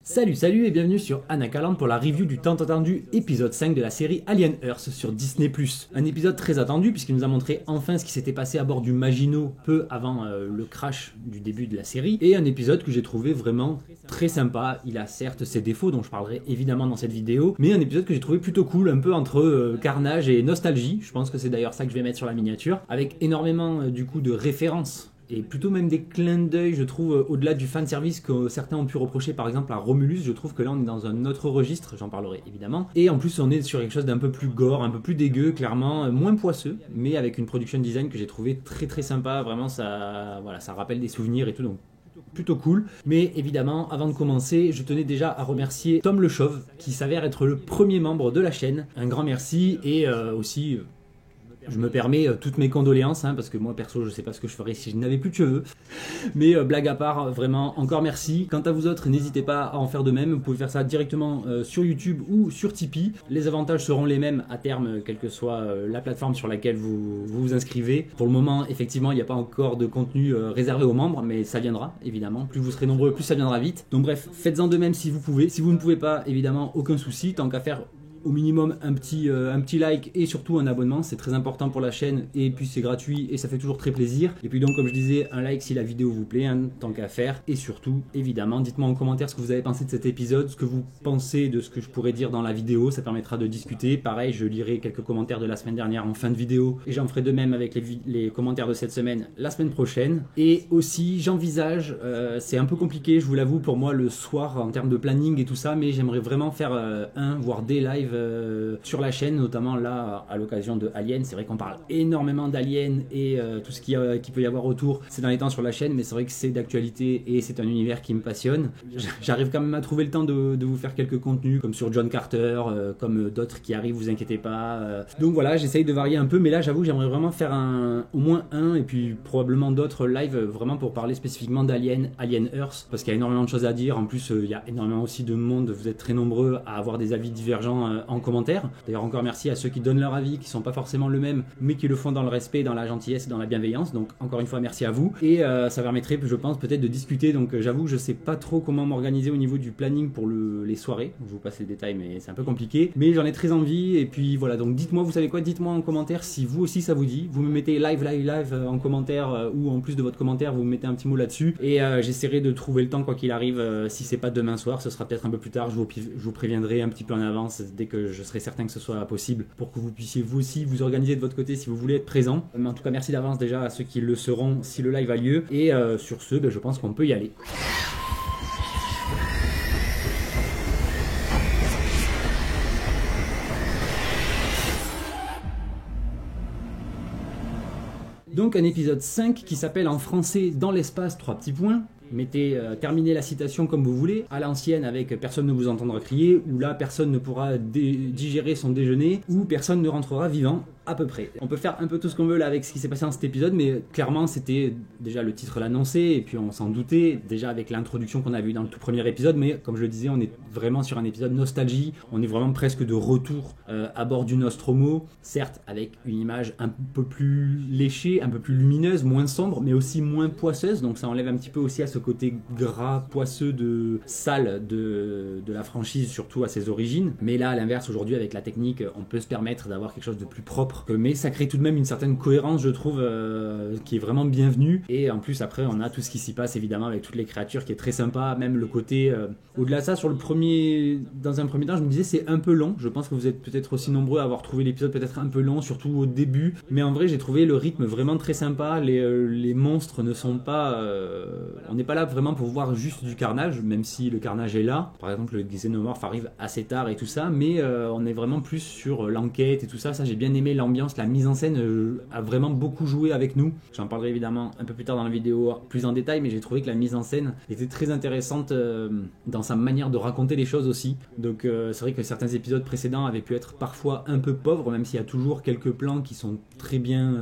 Salut et bienvenue sur Anacaland pour la review du tant attendu épisode 5 de la série Alien Earth sur Disney+. Un épisode très attendu puisqu'il nous a montré enfin ce qui s'était passé à bord du Maginot peu avant le crash du début de la série, et un épisode que j'ai trouvé vraiment très sympa. Il a certes ses défauts dont je parlerai évidemment dans cette vidéo, mais un épisode que j'ai trouvé plutôt cool, un peu entre carnage et nostalgie. Je pense que c'est d'ailleurs ça que je vais mettre sur la miniature, avec énormément du coup de références et plutôt même des clins d'œil, je trouve, au-delà du fanservice que certains ont pu reprocher par exemple à Romulus. Je trouve que là on est dans un autre registre, j'en parlerai évidemment, et en plus on est sur quelque chose d'un peu plus gore, un peu plus dégueu, clairement, moins poisseux, mais avec une production design que j'ai trouvé très sympa. Vraiment ça, voilà, ça rappelle des souvenirs et tout, donc plutôt cool. Mais évidemment, avant de commencer, je tenais déjà à remercier Tom Le Chauve, qui s'avère être le premier membre de la chaîne. Un grand merci, et aussi... je me permets toutes mes condoléances, parce que moi perso je sais pas ce que je ferais si je n'avais plus de cheveux. Mais blague à part, vraiment encore merci. Quant à vous autres, n'hésitez pas à en faire de même. Vous pouvez faire ça directement sur YouTube ou sur Tipeee. Les avantages seront les mêmes à terme, quelle que soit la plateforme sur laquelle vous inscrivez. Pour le moment, effectivement, il n'y a pas encore de contenu réservé aux membres, mais ça viendra évidemment. Plus vous serez nombreux, plus ça viendra vite. Donc bref, faites-en de même si vous pouvez. Si vous ne pouvez pas, évidemment, aucun souci. Tant qu'à faire, au minimum un petit like et surtout un abonnement, c'est très important pour la chaîne, et puis c'est gratuit et ça fait toujours très plaisir. Et puis donc, comme je disais, un like si la vidéo vous plaît, tant qu'à faire. Et surtout, évidemment, dites-moi en commentaire ce que vous avez pensé de cet épisode, ce que vous pensez de ce que je pourrais dire dans la vidéo, ça permettra de discuter. Pareil, je lirai quelques commentaires de la semaine dernière en fin de vidéo, et j'en ferai de même avec les commentaires de cette semaine la semaine prochaine. Et aussi, j'envisage, c'est un peu compliqué, je vous l'avoue, pour moi le soir en termes de planning et tout ça, mais j'aimerais vraiment faire voire des lives sur la chaîne, notamment là à l'occasion de Alien. C'est vrai qu'on parle énormément d'Alien et tout ce qui peut y avoir autour ces derniers temps sur la chaîne, mais c'est vrai que c'est d'actualité et c'est un univers qui me passionne. J'arrive quand même à trouver le temps de vous faire quelques contenus comme sur John Carter, comme d'autres qui arrivent, vous inquiétez pas. Donc voilà, j'essaye de varier un peu, mais là j'avoue j'aimerais vraiment faire au moins un et puis probablement d'autres lives vraiment pour parler spécifiquement d'Alien, Alien Earth, parce qu'il y a énormément de choses à dire. En plus il y a énormément aussi de monde, vous êtes très nombreux à avoir des avis divergents en commentaire. D'ailleurs encore merci à ceux qui donnent leur avis, qui sont pas forcément le même, mais qui le font dans le respect, dans la gentillesse et dans la bienveillance. Donc encore une fois merci à vous, et ça permettrait, je pense, peut-être de discuter. Donc j'avoue je sais pas trop comment m'organiser au niveau du planning pour les soirées, je vous passe les détails mais c'est un peu compliqué, mais j'en ai très envie. Et puis voilà, donc dites-moi, vous savez quoi, dites-moi en commentaire si vous aussi ça vous dit. Vous me mettez live en commentaire, ou en plus de votre commentaire vous me mettez un petit mot là-dessus, et j'essaierai de trouver le temps quoi qu'il arrive. Si c'est pas demain soir, ce sera peut-être un peu plus tard, je vous préviendrai un petit peu en avance dès que je serai certain que ce soit possible, pour que vous puissiez vous aussi vous organiser de votre côté si vous voulez être présent. Mais en tout cas merci d'avance déjà à ceux qui le seront si le live a lieu, et sur ce je pense qu'on peut y aller. Donc un épisode 5 qui s'appelle en français Dans l'espace, 3 petits points. Mettez, terminez la citation comme vous voulez, à l'ancienne avec personne ne vous entendra crier, ou là personne ne pourra digérer son déjeuner, ou personne ne rentrera vivant, à peu près. On peut faire un peu tout ce qu'on veut là avec ce qui s'est passé dans cet épisode, mais clairement c'était déjà le titre l'annonçait, et puis on s'en doutait déjà avec l'introduction qu'on a vue dans le tout premier épisode. Mais comme je le disais, on est vraiment sur un épisode nostalgie, on est vraiment presque de retour à bord du Nostromo, certes avec une image un peu plus léchée, un peu plus lumineuse, moins sombre, mais aussi moins poisseuse, donc ça enlève un petit peu aussi à ce côté gras, poisseux, sale de la franchise, surtout à ses origines. Mais là à l'inverse, aujourd'hui avec la technique, on peut se permettre d'avoir quelque chose de plus propre, mais ça crée tout de même une certaine cohérence, je trouve, qui est vraiment bienvenue. Et en plus après on a tout ce qui s'y passe évidemment avec toutes les créatures qui est très sympa, même le côté au-delà de ça, dans un premier temps je me disais c'est un peu long. Je pense que vous êtes peut-être aussi nombreux à avoir trouvé l'épisode peut-être un peu long, surtout au début, mais en vrai j'ai trouvé le rythme vraiment très sympa. Les monstres ne sont pas on n'est pas là vraiment pour voir juste du carnage, même si le carnage est là. Par exemple le xénomorphe arrive assez tard et tout ça, mais on est vraiment plus sur l'enquête et tout ça. Ça j'ai bien aimé l'ambiance, la mise en scène a vraiment beaucoup joué avec nous. J'en parlerai évidemment un peu plus tard dans la vidéo plus en détail, mais j'ai trouvé que la mise en scène était très intéressante dans sa manière de raconter les choses aussi. Donc c'est vrai que certains épisodes précédents avaient pu être parfois un peu pauvres, même s'il y a toujours quelques plans qui sont très bien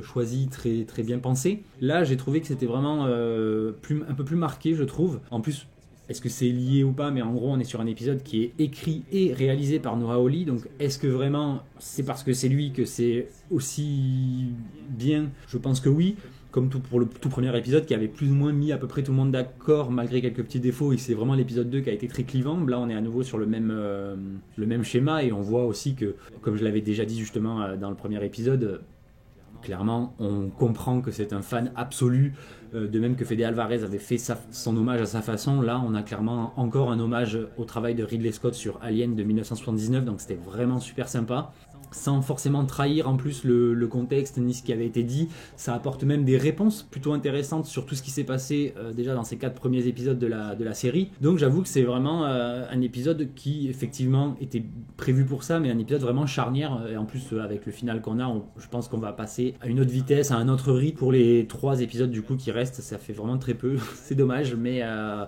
choisis, très bien pensés. Là j'ai trouvé que c'était vraiment un peu plus marqué, je trouve. En plus, est-ce que c'est lié ou pas, mais en gros on est sur un épisode qui est écrit et réalisé par Noah Hawley, donc est-ce que vraiment c'est parce que c'est lui que c'est aussi bien? Je pense que oui. comme tout pour le tout premier épisode qui avait plus ou moins mis à peu près tout le monde d'accord malgré quelques petits défauts, et c'est vraiment l'épisode 2 qui a été très clivant. Là on est à nouveau sur le même schéma, et on voit aussi que, comme je l'avais déjà dit justement dans le premier épisode, clairement on comprend que c'est un fan absolu, de même que Fede Alvarez avait fait son hommage à sa façon. Là on a clairement encore un hommage au travail de Ridley Scott sur Alien de 1979, donc c'était vraiment super sympa, sans forcément trahir en plus le contexte ni ce qui avait été dit. Ça apporte même des réponses plutôt intéressantes sur tout ce qui s'est passé déjà dans ces 4 premiers épisodes de la série. Donc j'avoue que c'est vraiment un épisode qui effectivement était prévu pour ça, mais un épisode vraiment charnière, et en plus avec le final qu'on a, je pense qu'on va passer à une autre vitesse, à un autre rythme pour les 3 épisodes du coup qui restent. Ça fait vraiment très peu, c'est dommage, mais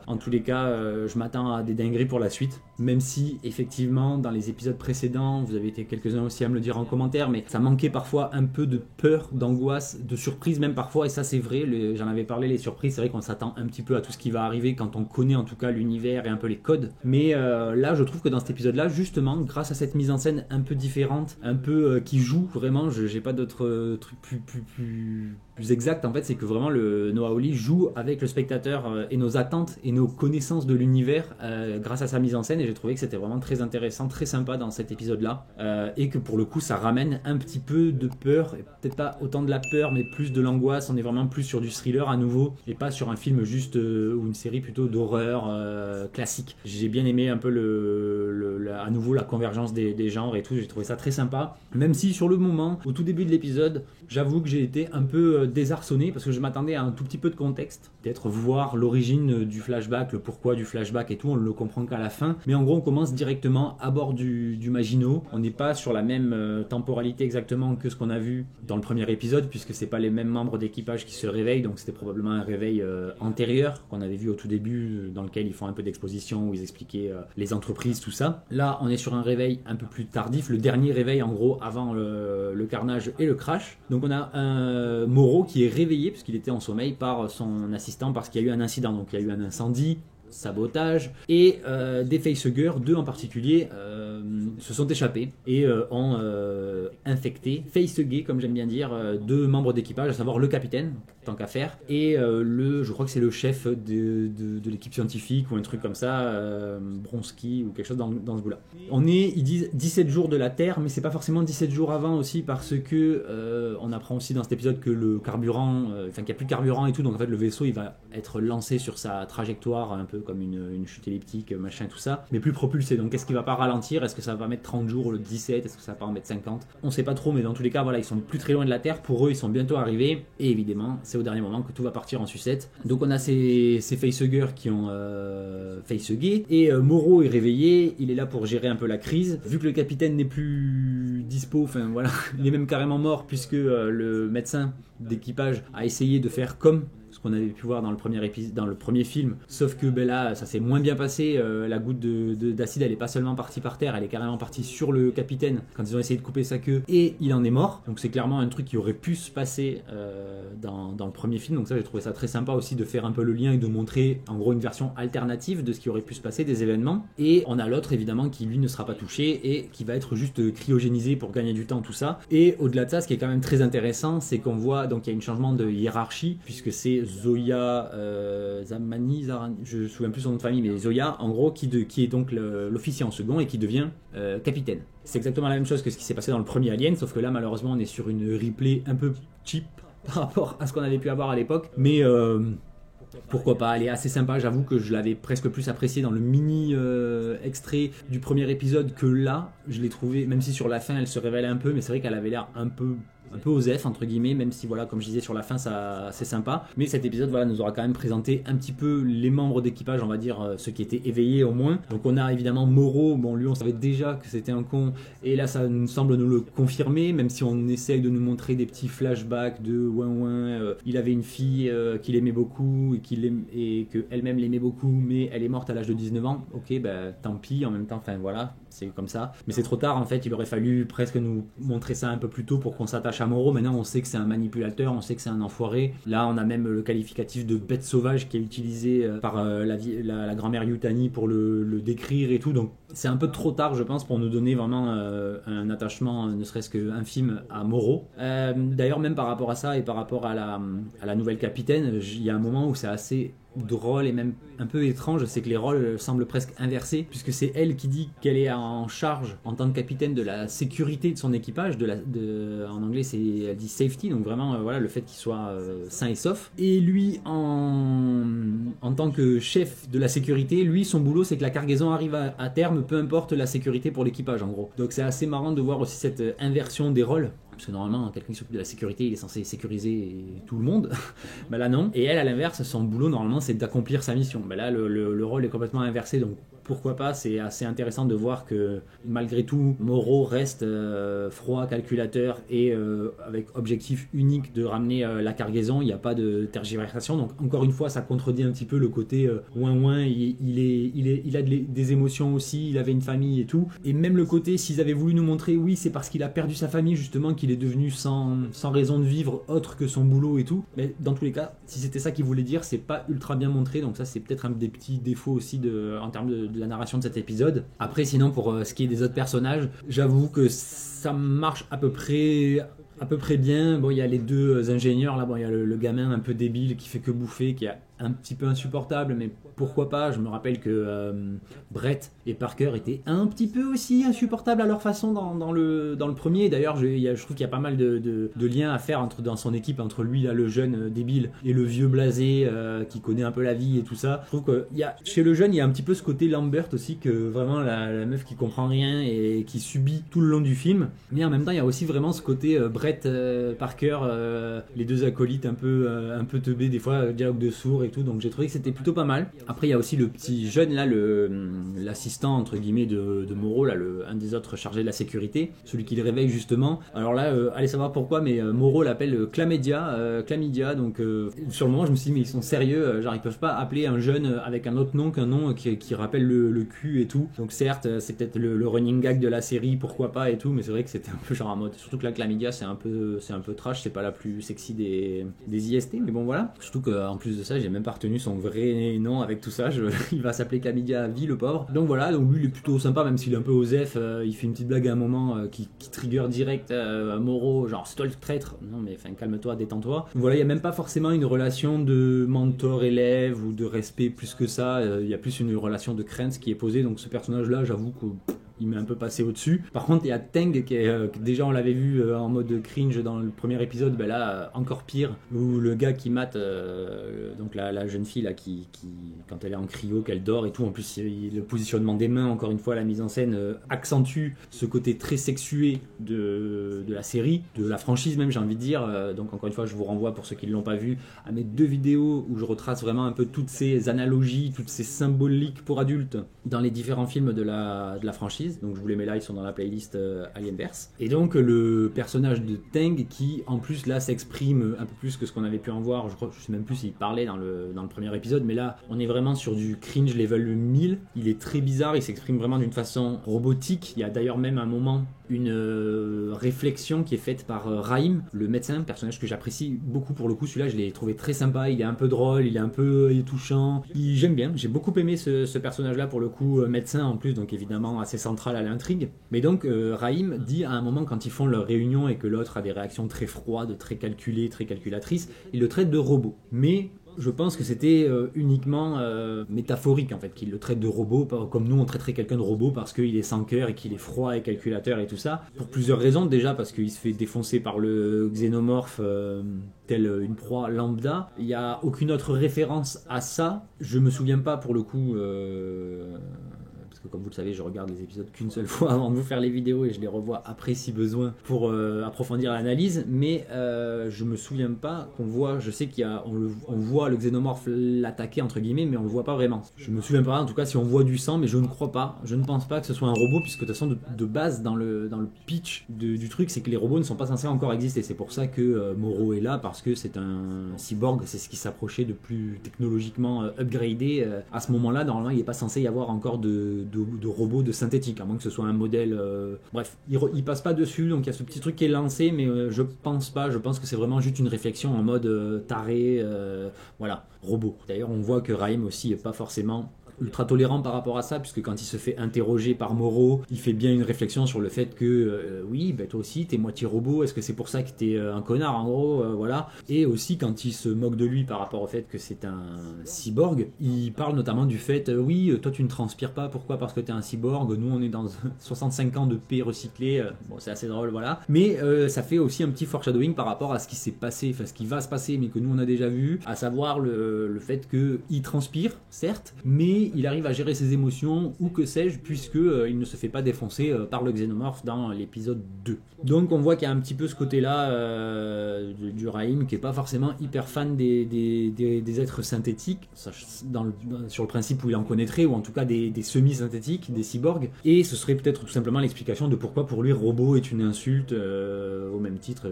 en tous les cas je m'attends à des dingueries pour la suite, même si effectivement dans les épisodes précédents, vous avez été quelques-uns aussi à me le dire en commentaire, mais ça manquait parfois un peu de peur, d'angoisse, de surprise même parfois, et ça c'est vrai, j'en avais parlé, les surprises, c'est vrai qu'on s'attend un petit peu à tout ce qui va arriver quand on connaît en tout cas l'univers et un peu les codes, mais là je trouve que dans cet épisode là, justement, grâce à cette mise en scène un peu différente, un peu qui joue vraiment, j'ai pas d'autres trucs plus exact en fait, c'est que vraiment le Noah Hawley joue avec le spectateur et nos attentes et nos connaissances de l'univers grâce à sa mise en scène, et j'ai trouvé que c'était vraiment très intéressant, très sympa dans cet épisode là, et que pour le coup ça ramène un petit peu de peur, et peut-être pas autant de la peur mais plus de l'angoisse. On est vraiment plus sur du thriller à nouveau et pas sur un film juste ou une série plutôt d'horreur classique. J'ai bien aimé un peu à nouveau la convergence des genres et tout, j'ai trouvé ça très sympa, même si sur le moment, au tout début de l'épisode, j'avoue que j'ai été un peu désarçonné parce que je m'attendais à un tout petit peu de contexte, peut-être voir l'origine du flashback, le pourquoi du flashback et tout, on ne le comprend qu'à la fin, mais en gros on commence directement à bord du Maginot. On n'est pas sur la même temporalité exactement que ce qu'on a vu dans le premier épisode, puisque c'est pas les mêmes membres d'équipage qui se réveillent, donc c'était probablement un réveil antérieur qu'on avait vu au tout début, dans lequel ils font un peu d'exposition où ils expliquaient les entreprises, tout ça. Là on est sur un réveil un peu plus tardif, le dernier réveil en gros avant le carnage et le crash. Donc on a un Moreau qui est réveillé puisqu'il était en sommeil par son assistant parce qu'il y a eu un incident, donc il y a eu un incendie, sabotage, et des facehuggers, 2 en particulier, se sont échappés et ont infecté, facehuggé comme j'aime bien dire, 2 membres d'équipage, à savoir le capitaine, tant qu'à faire, et je crois que c'est le chef de l'équipe scientifique ou un truc comme ça, Bronski ou quelque chose dans ce bout-là. On est, ils disent 17 jours de la Terre, mais c'est pas forcément 17 jours avant aussi, parce que on apprend aussi dans cet épisode que le carburant, qu'il n'y a plus de carburant et tout, donc en fait le vaisseau il va être lancé sur sa trajectoire un peu comme une chute elliptique, machin, tout ça, mais plus propulsé. Donc est-ce qu'il va pas ralentir? Est-ce que ça va mettre 30 jours le 17? Est-ce que ça va pas en mettre 50? On sait pas trop, mais dans tous les cas, voilà, ils sont plus très loin de la Terre. Pour eux, ils sont bientôt arrivés. Et évidemment, c'est au dernier moment que tout va partir en sucette. Donc on a ces facehuggers qui ont facehuggé. Et Moreau est réveillé. Il est là pour gérer un peu la crise. Vu que le capitaine n'est plus dispo, enfin voilà, il est même carrément mort puisque le médecin d'équipage a essayé de faire comme ce qu'on avait pu voir dans le premier film, sauf que là ça s'est moins bien passé. La goutte d'acide elle est pas seulement partie par terre, elle est carrément partie sur le capitaine quand ils ont essayé de couper sa queue, et il en est mort. Donc c'est clairement un truc qui aurait pu se passer dans le premier film, donc ça j'ai trouvé ça très sympa aussi de faire un peu le lien et de montrer en gros une version alternative de ce qui aurait pu se passer, des événements. Et on a l'autre évidemment qui lui ne sera pas touché et qui va être juste cryogénisé pour gagner du temps, tout ça. Et au-delà de ça, ce qui est quand même très intéressant, c'est qu'on voit donc il y a un changement de hiérarchie, puisque c'est Zoya Zamani, je me souviens plus son nom de famille, mais Zoya en gros qui est donc l'officier en second et qui devient capitaine. C'est exactement la même chose que ce qui s'est passé dans le premier Alien, sauf que là malheureusement on est sur une replay un peu cheap par rapport à ce qu'on avait pu avoir à l'époque, mais pourquoi pas, elle est assez sympa. J'avoue que je l'avais presque plus apprécié dans le mini extrait du premier épisode que là. Je l'ai trouvé, même si sur la fin elle se révèle un peu, mais c'est vrai qu'elle avait l'air un peu osef entre guillemets, même si voilà, comme je disais, sur la fin ça c'est sympa. Mais cet épisode voilà nous aura quand même présenté un petit peu les membres d'équipage, on va dire ceux qui étaient éveillés au moins. Donc on a évidemment Moreau, bon lui on savait déjà que c'était un con, et là ça nous semble nous le confirmer, même si on essaye de nous montrer des petits flashbacks de il avait une fille qu'il aimait beaucoup et que elle-même l'aimait beaucoup, mais elle est morte à l'âge de 19 ans. Ok, bah tant pis, en même temps, enfin voilà, c'est comme ça. Mais c'est trop tard en fait, il aurait fallu presque nous montrer ça un peu plus tôt pour qu'on s'attache à Moreau. Maintenant on sait que c'est un manipulateur, on sait que c'est un enfoiré. Là on a même le qualificatif de bête sauvage qui est utilisé par la grand-mère Yutani pour le décrire et tout. Donc C'est un peu trop tard, je pense, pour nous donner vraiment un attachement, ne serait-ce qu'infime, à Moreau. D'ailleurs, même par rapport à ça et par rapport à la nouvelle capitaine, il y a un moment où c'est assez drôle et même un peu étrange, c'est que les rôles semblent presque inversés, puisque c'est elle qui dit qu'elle est en charge en tant que capitaine de la sécurité de son équipage, en anglais elle dit safety, donc vraiment voilà, le fait qu'il soit sain et sauf. Et lui, en tant que chef de la sécurité, lui son boulot c'est que la cargaison arrive à terme, peu importe la sécurité pour l'équipage en gros. Donc c'est assez marrant de voir aussi cette inversion des rôles. Parce que normalement, quelqu'un qui s'occupe de la sécurité, il est censé sécuriser tout le monde. Ben là, non. Et elle, à l'inverse, son boulot, normalement, c'est d'accomplir sa mission. Ben là, le rôle est complètement inversé. Donc, pourquoi pas, c'est assez intéressant de voir que, malgré tout, Moreau reste froid, calculateur et avec objectif unique de ramener la cargaison. Il n'y a pas de tergiversation. Donc, encore une fois, ça contredit un petit peu le côté ouin-ouin. Il a des émotions aussi. Il avait une famille et tout. Et même le côté, s'ils avaient voulu nous montrer, oui, c'est parce qu'il a perdu sa famille, justement, qu'il est devenu sans raison de vivre autre que son boulot et tout. Mais dans tous les cas, si c'était ça qu'il voulait dire, c'est pas ultra bien montré. Donc ça, c'est peut-être un des petits défauts aussi en termes de la narration de cet épisode. Après, sinon, pour ce qui est des autres personnages, j'avoue que ça marche à peu près bien. Bon, il y a les deux ingénieurs là, bon, il y a le gamin un peu débile qui fait que bouffer, qui est un petit peu insupportable, mais pourquoi pas. Je me rappelle que Brett et Parker étaient un petit peu aussi insupportables à leur façon dans le premier. D'ailleurs, je trouve qu'il y a pas mal de liens à faire dans son équipe, entre lui là, le jeune débile, et le vieux blasé qui connaît un peu la vie et tout ça. Je trouve que chez le jeune, il y a un petit peu ce côté Lambert aussi, que vraiment la meuf qui comprend rien et qui subit tout le long du film. Mais en même temps, il y a aussi vraiment ce côté Brett, Parker, les deux acolytes un peu teubés, des fois dialogue de sourds et tout. Donc j'ai trouvé que c'était plutôt pas mal. Après, il y a aussi le petit jeune là, l'assistant entre guillemets de Moreau, là, un des autres chargés de la sécurité, celui qui le réveille justement. Alors là, allez savoir pourquoi, mais Moreau l'appelle Chlamydia. Donc sur le moment, je me suis dit, mais ils sont sérieux, genre ils peuvent pas appeler un jeune avec un autre nom qu'un nom qui rappelle le cul et tout. Donc certes, c'est peut-être le running gag de la série, pourquoi pas et tout, mais c'est vrai que c'était un peu genre en mode. Surtout que la Chlamydia, c'est un peu trash, c'est pas la plus sexy des IST, mais bon voilà. Surtout qu'en plus de ça, j'ai même pas retenu son vrai nom avec tout ça. Il va s'appeler Chlamydia à vie, le pauvre. Donc voilà, donc lui il est plutôt sympa, même s'il est un peu osef. Il fait une petite blague à un moment qui trigger direct Moreau, genre c'est toi le traître. Non mais enfin calme-toi, détends-toi. Donc voilà, il y a même pas forcément une relation de mentor-élève ou de respect plus que ça. Il y a plus une relation de crainte qui est posée. Donc ce personnage-là, j'avoue que il m'est un peu passé au-dessus. Par contre, il y a Teng qui est déjà on l'avait vu en mode cringe dans le premier épisode, ben là encore pire, où le gars qui mate donc la jeune fille là qui quand elle est en cryo, qu'elle dort et tout, en plus le positionnement des mains, encore une fois la mise en scène accentue ce côté très sexué de la série, de la franchise même, j'ai envie de dire. Donc encore une fois, je vous renvoie pour ceux qui ne l'ont pas vu à mes 2 vidéos où je retrace vraiment un peu toutes ces analogies, toutes ces symboliques pour adultes dans les différents films de la franchise. Donc je vous les mets là, ils sont dans la playlist Alienverse. Et donc le personnage de Teng qui en plus là s'exprime un peu plus que ce qu'on avait pu en voir. Je sais même plus s'il parlait dans le premier épisode, mais là on est vraiment sur du cringe level 1000. Il est très bizarre, il s'exprime vraiment d'une façon robotique. Il y a d'ailleurs même un moment une réflexion qui est faite par Raïm, le médecin, personnage que j'apprécie beaucoup pour le coup. Celui-là, je l'ai trouvé très sympa, il est un peu drôle, il est un peu touchant. J'aime bien, j'ai beaucoup aimé ce personnage-là pour le coup, médecin en plus, donc évidemment assez central à l'intrigue. Mais donc, Raïm dit à un moment quand ils font leur réunion et que l'autre a des réactions très froides, très calculées, très calculatrices, il le traite de robot. Mais je pense que c'était uniquement métaphorique en fait, qu'il le traite de robot, comme nous on traiterait quelqu'un de robot parce qu'il est sans cœur et qu'il est froid et calculateur et tout ça. Pour plusieurs raisons, déjà parce qu'il se fait défoncer par le xénomorphe tel une proie lambda. Il n'y a aucune autre référence à ça. Je me souviens pas pour le coup... parce que comme vous le savez, je regarde les épisodes qu'une seule fois avant de vous faire les vidéos et je les revois après si besoin pour approfondir l'analyse, mais je me souviens pas qu'on voit, je sais on voit le xénomorphe l'attaquer entre guillemets, mais on le voit pas vraiment. Je me souviens pas en tout cas si on voit du sang, mais je ne crois pas, je ne pense pas que ce soit un robot, puisque de toute façon de base dans le pitch du truc, c'est que les robots ne sont pas censés encore exister. C'est pour ça que Moreau est là, parce que c'est un cyborg, c'est ce qui s'approchait de plus technologiquement upgradé. À ce moment-là, normalement, il n'est pas censé y avoir encore de robots de synthétique, à moins que ce soit un modèle... Bref, il passe pas dessus, donc il y a ce petit truc qui est lancé, mais je pense pas, je pense que c'est vraiment juste une réflexion en mode taré, voilà, robot. D'ailleurs, on voit que Raïm aussi est pas forcément ultra tolérant par rapport à ça, puisque quand il se fait interroger par Moreau, il fait bien une réflexion sur le fait que oui, bah, toi aussi, t'es moitié robot, est-ce que c'est pour ça que t'es un connard, en gros, voilà. Et aussi quand il se moque de lui par rapport au fait que c'est un cyborg, il parle notamment du fait, oui, toi tu ne transpires pas, pourquoi? Parce que t'es un cyborg, nous on est dans 65 ans de paix recyclée, bon c'est assez drôle, voilà. Mais ça fait aussi un petit foreshadowing par rapport à ce qui s'est passé, enfin ce qui va se passer, mais que nous on a déjà vu, à savoir le fait qu'il transpire, certes, mais il arrive à gérer ses émotions, ou que sais-je, puisque il ne se fait pas défoncer par le xénomorphe dans l'épisode 2. Donc on voit qu'il y a un petit peu ce côté-là du Rahim qui est pas forcément hyper fan des êtres synthétiques, sur le principe où il en connaîtrait, ou en tout cas des semi-synthétiques, des cyborgs, et ce serait peut-être tout simplement l'explication de pourquoi pour lui robot est une insulte au même titre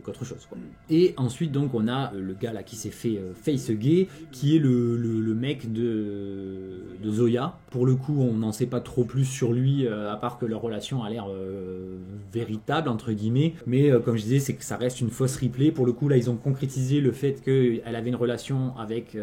qu'autre chose, quoi. Et ensuite donc on a le gars là qui s'est fait face gay, qui est le mec de Zoya. Pour le coup on n'en sait pas trop plus sur lui, à part que leur relation a l'air véritable entre guillemets, mais comme je disais, c'est que ça reste une fausse replay. Pour le coup là ils ont concrétisé le fait qu'elle avait une relation avec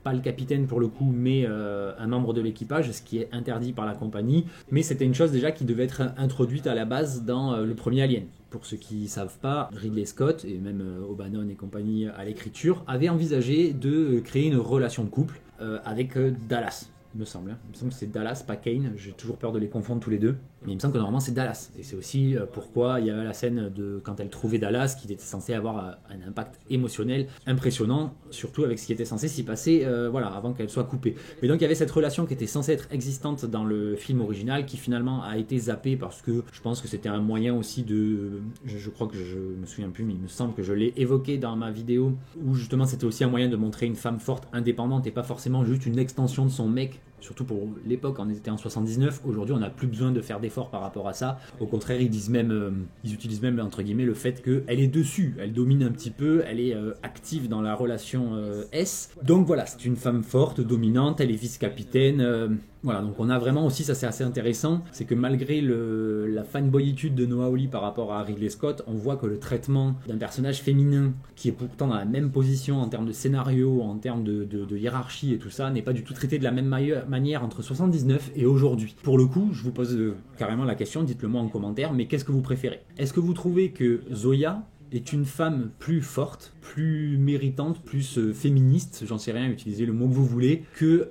pas le capitaine pour le coup, mais un membre de l'équipage, ce qui est interdit par la compagnie, mais c'était une chose déjà qui devait être introduite à la base dans le premier Alien. Pour ceux qui ne savent pas, Ridley Scott, et même O'Bannon et compagnie à l'écriture, avaient envisagé de créer une relation de couple avec Dallas, il me semble. Il me semble que c'est Dallas, pas Kane, j'ai toujours peur de les confondre tous les deux. Mais il me semble que normalement c'est Dallas. Et c'est aussi pourquoi il y avait la scène de quand elle trouvait Dallas, qui était censé avoir un impact émotionnel impressionnant, surtout avec ce qui était censé s'y passer voilà, avant qu'elle soit coupée. Mais donc il y avait cette relation qui était censée être existante dans le film original, qui finalement a été zappée parce que je pense que c'était un moyen aussi de... Je crois que je me souviens plus, mais il me semble que je l'ai évoqué dans ma vidéo, où justement c'était aussi un moyen de montrer une femme forte, indépendante, et pas forcément juste une extension de son mec. Surtout pour l'époque, on était en 79. Aujourd'hui, on n'a plus besoin de faire d'efforts par rapport à ça. Au contraire, ils utilisent même entre guillemets le fait qu'elle est dessus, elle domine un petit peu, elle est active dans la relation S. Donc voilà, c'est une femme forte, dominante, elle est vice-capitaine. Voilà, donc on a vraiment aussi, ça c'est assez intéressant, c'est que malgré la fanboyitude de Noah Hawley par rapport à Ridley Scott, on voit que le traitement d'un personnage féminin qui est pourtant dans la même position en termes de scénario, en termes de hiérarchie et tout ça, n'est pas du tout traité de la même manière entre 79 et aujourd'hui. Pour le coup, je vous pose carrément la question, dites-le moi en commentaire, mais qu'est-ce que vous préférez? Est-ce que vous trouvez que Zoya est une femme plus forte, plus méritante, plus féministe, j'en sais rien, utilisez le mot que vous voulez, que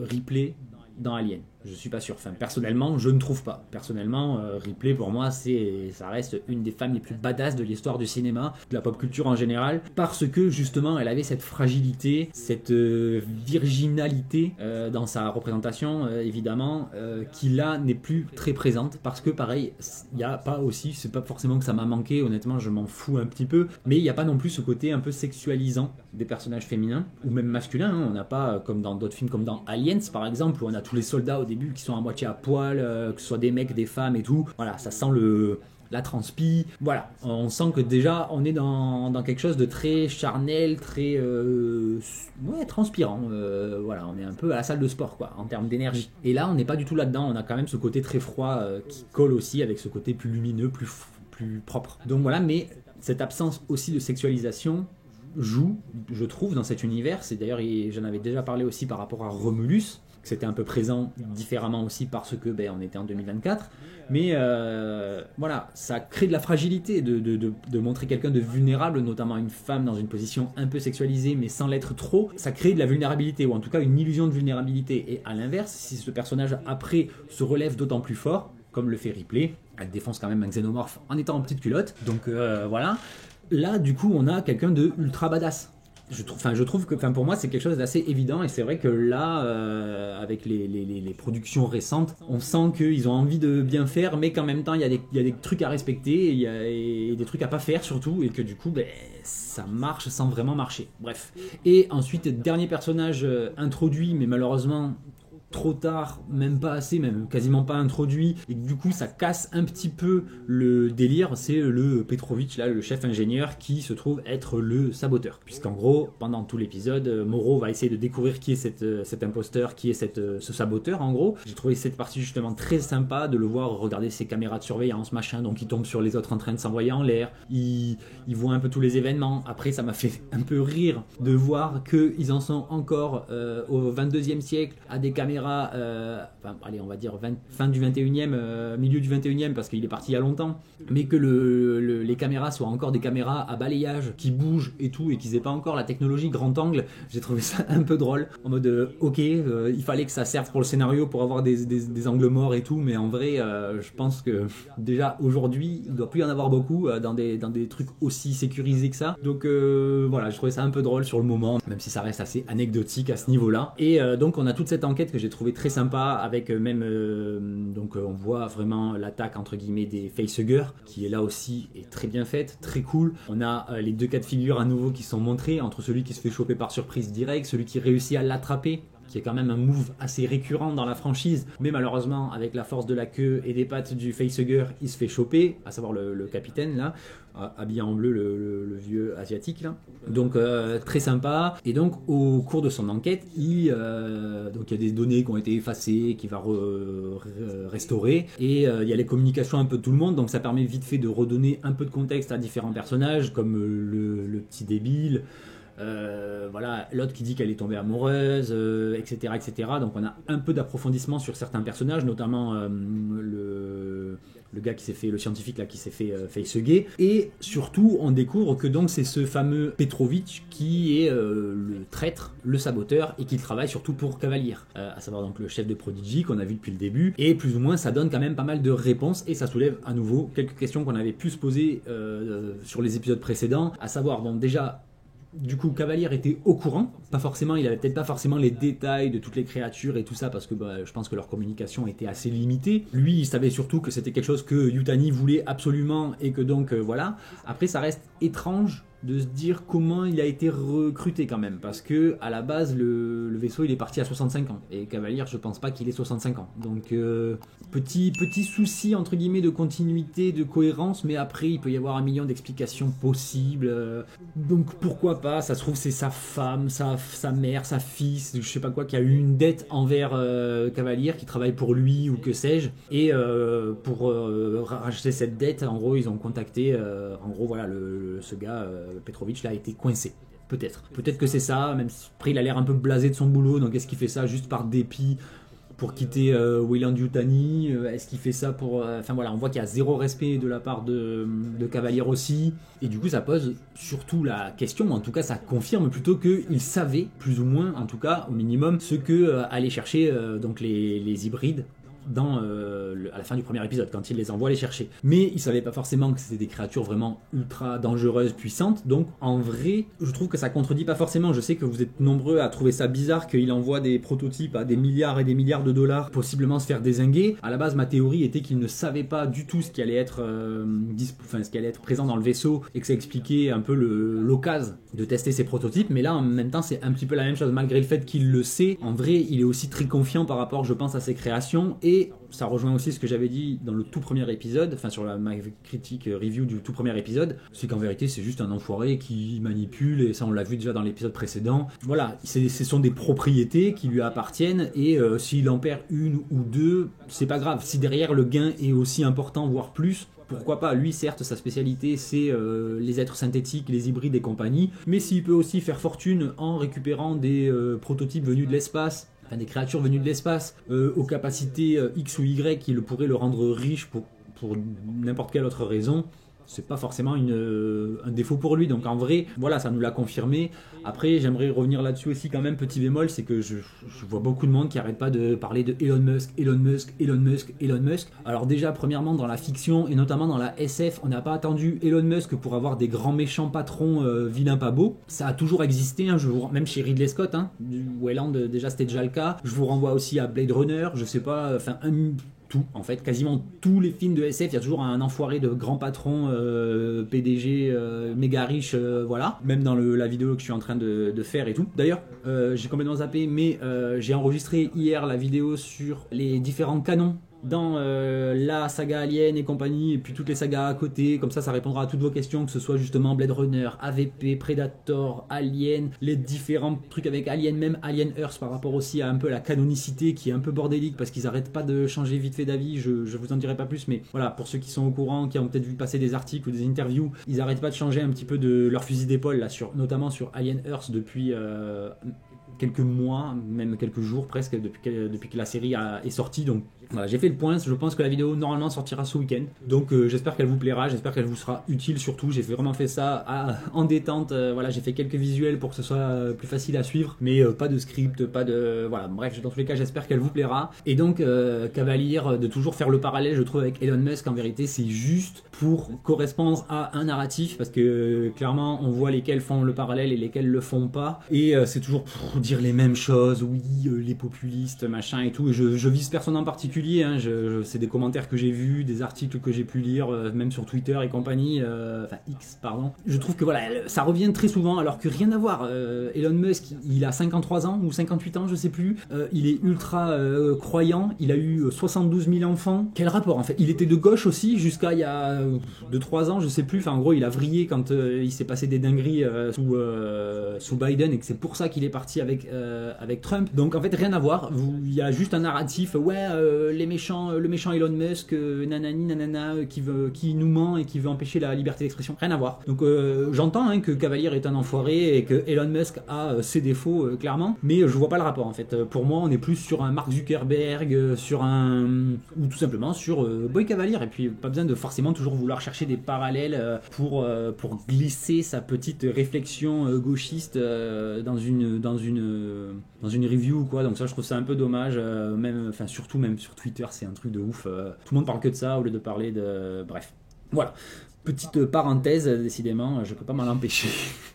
Ripley dans Alien? Je suis pas sûr. Enfin, personnellement, je ne trouve pas. Personnellement, Ripley, pour moi, ça reste une des femmes les plus badass de l'histoire du cinéma, de la pop culture en général, parce que justement, elle avait cette fragilité, cette virginalité dans sa représentation, évidemment, qui là n'est plus très présente, parce que pareil, il n'y a pas aussi, c'est pas forcément que ça m'a manqué, honnêtement, je m'en fous un petit peu, mais il n'y a pas non plus ce côté un peu sexualisant des personnages féminins, ou même masculins, hein. On n'a pas, comme dans d'autres films, comme dans Aliens, par exemple, où on a tous les soldats au début qui sont à moitié à poil, que ce soit des mecs, des femmes et tout. Voilà, ça sent la transpi. Voilà, on sent que déjà on est dans quelque chose de très charnel, très transpirant. Voilà, on est un peu à la salle de sport quoi, en termes d'énergie. Et là, on n'est pas du tout là-dedans. On a quand même ce côté très froid qui colle aussi avec ce côté plus lumineux, plus propre. Donc voilà, mais cette absence aussi de sexualisation joue, je trouve, dans cet univers. C'est d'ailleurs, j'en avais déjà parlé aussi par rapport à Romulus, que c'était un peu présent différemment aussi parce que on était en 2024, mais voilà, ça crée de la fragilité de montrer quelqu'un de vulnérable, notamment une femme dans une position un peu sexualisée mais sans l'être trop. Ça crée de la vulnérabilité, ou en tout cas une illusion de vulnérabilité, et à l'inverse, si ce personnage après se relève d'autant plus fort, comme le fait Ripley, elle défonce quand même un xénomorphe en étant en petite culotte, donc voilà. Là, du coup, on a quelqu'un de ultra badass. Je trouve que, pour moi, c'est quelque chose d'assez évident, et c'est vrai que là, avec les productions récentes, on sent qu'ils ont envie de bien faire, mais qu'en même temps, il y a des trucs à respecter, et des trucs à pas faire surtout, et que du coup, ça marche sans vraiment marcher. Bref. Et ensuite, dernier personnage introduit, mais malheureusement trop tard, même pas assez, même quasiment pas introduit, et du coup ça casse un petit peu le délire. C'est le Petrovich, là, le chef ingénieur, qui se trouve être le saboteur, puisqu'en gros pendant tout l'épisode, Moreau va essayer de découvrir qui est cet imposteur, qui est ce saboteur. En gros, j'ai trouvé cette partie justement très sympa de le voir regarder ses caméras de surveillance, machin, donc il tombe sur les autres en train de s'envoyer en l'air, il voit un peu tous les événements. Après, ça m'a fait un peu rire de voir qu'ils en sont encore au 22e siècle à des caméras, allez, on va dire fin du 21e, milieu du 21e, parce qu'il est parti il y a longtemps, mais que les caméras soient encore des caméras à balayage qui bougent et tout, et qu'ils aient pas encore la technologie grand angle. J'ai trouvé ça un peu drôle, en mode ok, il fallait que ça serve pour le scénario pour avoir des angles morts et tout, mais en vrai je pense que déjà aujourd'hui il doit plus y en avoir beaucoup dans des trucs aussi sécurisés que ça. Donc voilà, je trouvais ça un peu drôle sur le moment, même si ça reste assez anecdotique à ce niveau là. Et donc on a toute cette enquête que j'ai trouvé très sympa, avec même donc on voit vraiment l'attaque entre guillemets des facehuggers, qui est là aussi est très bien faite, très cool. On a les deux cas de figure à nouveau qui sont montrés, entre celui qui se fait choper par surprise direct, celui qui réussit à l'attraper, qui est quand même un move assez récurrent dans la franchise, mais malheureusement avec la force de la queue et des pattes du facehugger, il se fait choper, à savoir le capitaine là, habillé en bleu, le vieux asiatique là. Donc très sympa. Et donc au cours de son enquête, il y a des données qui ont été effacées, qu'il va restaurer, et il y a les communications un peu de tout le monde, donc ça permet vite fait de redonner un peu de contexte à différents personnages, comme le petit débile, voilà, l'autre qui dit qu'elle est tombée amoureuse, etc., etc. Donc on a un peu d'approfondissement sur certains personnages, notamment le gars qui s'est fait, le scientifique là qui s'est fait facehugger. Et surtout on découvre que donc c'est ce fameux Petrovich qui est le traître, le saboteur, et qui travaille surtout pour Cavalier, à savoir donc le chef de Prodigy qu'on a vu depuis le début. Et plus ou moins ça donne quand même pas mal de réponses, et ça soulève à nouveau quelques questions qu'on avait pu se poser sur les épisodes précédents, à savoir bon déjà, du coup, Cavalier était au courant, pas forcément, il avait peut-être pas forcément les détails de toutes les créatures et tout ça, parce que je pense que leur communication était assez limitée. Lui, il savait surtout que c'était quelque chose que Yutani voulait absolument, et que donc voilà. Après, ça reste étrange de se dire comment il a été recruté quand même, parce que à la base le vaisseau il est parti à 65 ans, et Cavalier je pense pas qu'il ait 65 ans, donc petit souci entre guillemets de continuité, de cohérence, mais après il peut y avoir un million d'explications possibles, donc pourquoi pas, ça se trouve c'est sa femme, sa mère, sa fille, je sais pas quoi, qui a eu une dette envers Cavalier, qui travaille pour lui ou que sais-je, et pour racheter cette dette, en gros ils ont contacté en gros voilà ce gars Petrovich là a été coincé. Peut-être que c'est ça, même si après il a l'air un peu blasé de son boulot, donc est-ce qu'il fait ça juste par dépit pour quitter Weyland-Yutani, est-ce qu'il fait ça pour... Enfin voilà, on voit qu'il y a zéro respect de la part de Cavalier aussi, et du coup ça pose surtout la question, en tout cas ça confirme plutôt qu'il savait, plus ou moins, en tout cas au minimum, ce que allaient chercher donc les hybrides à la fin du premier épisode, quand il les envoie les chercher. Mais il savait pas forcément que c'était des créatures vraiment ultra dangereuses, puissantes, donc en vrai, je trouve que ça contredit pas forcément. Je sais que vous êtes nombreux à trouver ça bizarre qu'il envoie des prototypes à des milliards et des milliards de dollars, possiblement se faire dézinguer. À la base, ma théorie était qu'il ne savait pas du tout ce qui allait être présent dans le vaisseau, et que ça expliquait un peu l'occasion de tester ces prototypes, mais là en même temps c'est un petit peu la même chose, malgré le fait qu'il le sait. En vrai, il est aussi très confiant par rapport, je pense, à ses créations, et ça rejoint aussi ce que j'avais dit dans le tout premier épisode, enfin sur ma critique review du tout premier épisode, c'est qu'en vérité c'est juste un enfoiré qui manipule, et ça on l'a vu déjà dans l'épisode précédent. Voilà, ce sont des propriétés qui lui appartiennent, et s'il en perd une ou deux, c'est pas grave. Si derrière le gain est aussi important, voire plus, pourquoi pas. Lui certes sa spécialité c'est les êtres synthétiques, les hybrides et compagnie, mais s'il peut aussi faire fortune en récupérant des prototypes venus de l'espace, enfin des créatures venues de l'espace, aux capacités X ou Y qui pourraient le rendre riche pour n'importe quelle autre raison, c'est pas forcément un défaut pour lui. Donc en vrai, voilà, ça nous l'a confirmé. Après, j'aimerais revenir là-dessus aussi quand même, petit bémol, c'est que je vois beaucoup de monde qui arrête pas de parler de Elon Musk, Elon Musk, Elon Musk, Elon Musk. Alors déjà, premièrement, dans la fiction et notamment dans la SF, on n'a pas attendu Elon Musk pour avoir des grands méchants patrons vilains pas beaux. Ça a toujours existé, hein, même chez Ridley Scott, hein, du Weyland, déjà c'était déjà le cas. Je vous renvoie aussi à Blade Runner, je sais pas, enfin tout, en fait, quasiment tous les films de SF, il y a toujours un enfoiré de grand patron, PDG, méga riche, voilà. Même dans la vidéo que je suis en train de faire et tout. D'ailleurs, j'ai complètement zappé, mais j'ai enregistré hier la vidéo sur les différents canons dans la saga Alien et compagnie, et puis toutes les sagas à côté, comme ça répondra à toutes vos questions, que ce soit justement Blade Runner, AVP, Predator, Alien, les différents trucs avec Alien, même Alien Earth par rapport aussi à un peu la canonicité qui est un peu bordélique parce qu'ils arrêtent pas de changer vite fait d'avis, je vous en dirai pas plus, mais voilà, pour ceux qui sont au courant, qui ont peut-être vu passer des articles ou des interviews, ils arrêtent pas de changer un petit peu de leur fusil d'épaule là, notamment sur Alien Earth depuis quelques mois, même quelques jours presque, depuis que la série est sortie. Donc voilà, j'ai fait le point, je pense que la vidéo normalement sortira ce week-end. Donc j'espère qu'elle vous plaira, j'espère qu'elle vous sera utile surtout. J'ai vraiment fait ça en détente, voilà, j'ai fait quelques visuels pour que ce soit plus facile à suivre, mais pas de script, pas de... Voilà, bref, dans tous les cas, j'espère qu'elle vous plaira. Et donc, Cavalier, de toujours faire le parallèle, je trouve, avec Elon Musk, en vérité, c'est juste pour correspondre à un narratif, parce que clairement, on voit lesquels font le parallèle et lesquels le font pas. Et c'est toujours pour dire les mêmes choses, oui, les populistes, machin et tout. Et je vise personne en particulier, hein, c'est des commentaires que j'ai vus, des articles que j'ai pu lire, même sur Twitter et compagnie, enfin X, pardon. Je trouve que voilà, ça revient très souvent, alors que rien à voir. Elon Musk, il a 53 ans ou 58 ans, je sais plus. Il est ultra croyant, il a eu 72 000 enfants. Quel rapport en fait? Il était de gauche aussi jusqu'à il y a 2-3 ans, je sais plus. Enfin, en gros, il a vrillé quand il s'est passé des dingueries sous Biden, et que c'est pour ça qu'il est parti avec Trump. Donc en fait, rien à voir. Il y a juste un narratif, ouais, le méchant Elon Musk, nanani nanana, qui nous ment et qui veut empêcher la liberté d'expression. Rien à voir. Donc j'entends hein, que Cavalier est un enfoiré et que Elon Musk a ses défauts clairement, mais je vois pas le rapport en fait. Pour moi, on est plus sur un Mark Zuckerberg, ou tout simplement sur Boy Cavalier, et puis pas besoin de forcément toujours vouloir chercher des parallèles pour glisser sa petite réflexion gauchiste dans une review ou quoi. Donc ça, je trouve ça un peu dommage, surtout même sur Twitter, c'est un truc de ouf. Tout le monde parle que de ça au lieu de parler de... Bref, voilà. Petite parenthèse, décidément, je peux pas m'en empêcher.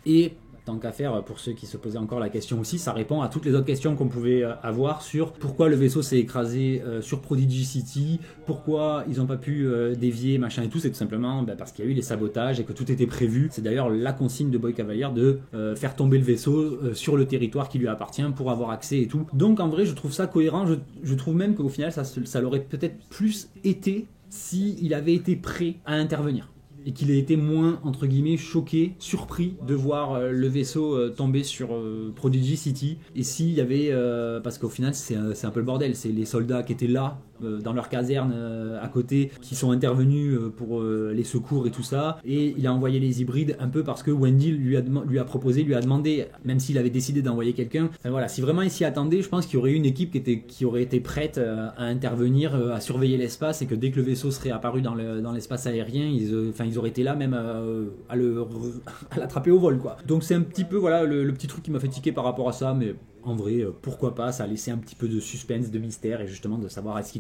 Et tant qu'à faire, pour ceux qui se posaient encore la question aussi, ça répond à toutes les autres questions qu'on pouvait avoir sur pourquoi le vaisseau s'est écrasé sur Prodigy City, pourquoi ils n'ont pas pu dévier, machin et tout. C'est tout simplement parce qu'il y a eu les sabotages et que tout était prévu. C'est d'ailleurs la consigne de Boy Cavalier de faire tomber le vaisseau sur le territoire qui lui appartient pour avoir accès et tout. Donc en vrai, je trouve ça cohérent. Je trouve même qu'au final, ça l'aurait peut-être plus été s'il avait été prêt à intervenir. Et qu'il ait été moins, entre guillemets, choqué, surpris de voir le vaisseau tomber sur Prodigy City. Et s'il y avait... parce qu'au final, c'est un peu le bordel. C'est les soldats qui étaient là, dans leur caserne à côté, qui sont intervenus pour les secours et tout ça. Et il a envoyé les hybrides un peu parce que Wendy lui a demandé, même s'il avait décidé d'envoyer quelqu'un. Enfin voilà, si vraiment il s'y attendait, je pense qu'il y aurait une équipe qui aurait été prête à intervenir, à surveiller l'espace, et que dès que le vaisseau serait apparu dans l'espace aérien, ils auraient été là même à l'attraper au vol, quoi. Donc c'est un petit peu voilà le petit truc qui m'a fait tiquer par rapport à ça, mais en vrai, pourquoi pas, ça a laissé un petit peu de suspense, de mystère, et justement de savoir est-ce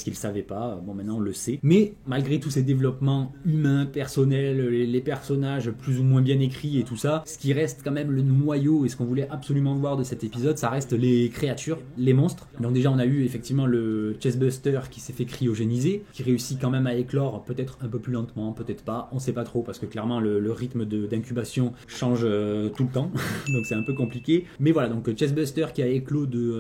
qu'il savait pas. Bon, maintenant on le sait. Mais malgré tous ces développements humains, personnels, les personnages plus ou moins bien écrits et tout ça, ce qui reste quand même le noyau et ce qu'on voulait absolument voir de cet épisode, ça reste les créatures, les monstres. Donc déjà on a eu effectivement le Chestbuster qui s'est fait cryogéniser, qui réussit quand même à éclore, peut-être un peu plus lentement, peut-être pas, on sait pas trop, parce que clairement le rythme d'incubation change tout le temps, donc c'est un peu compliqué. Mais voilà, donc Chestbuster qui a éclos du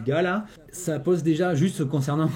gars là, ça pose déjà, juste concernant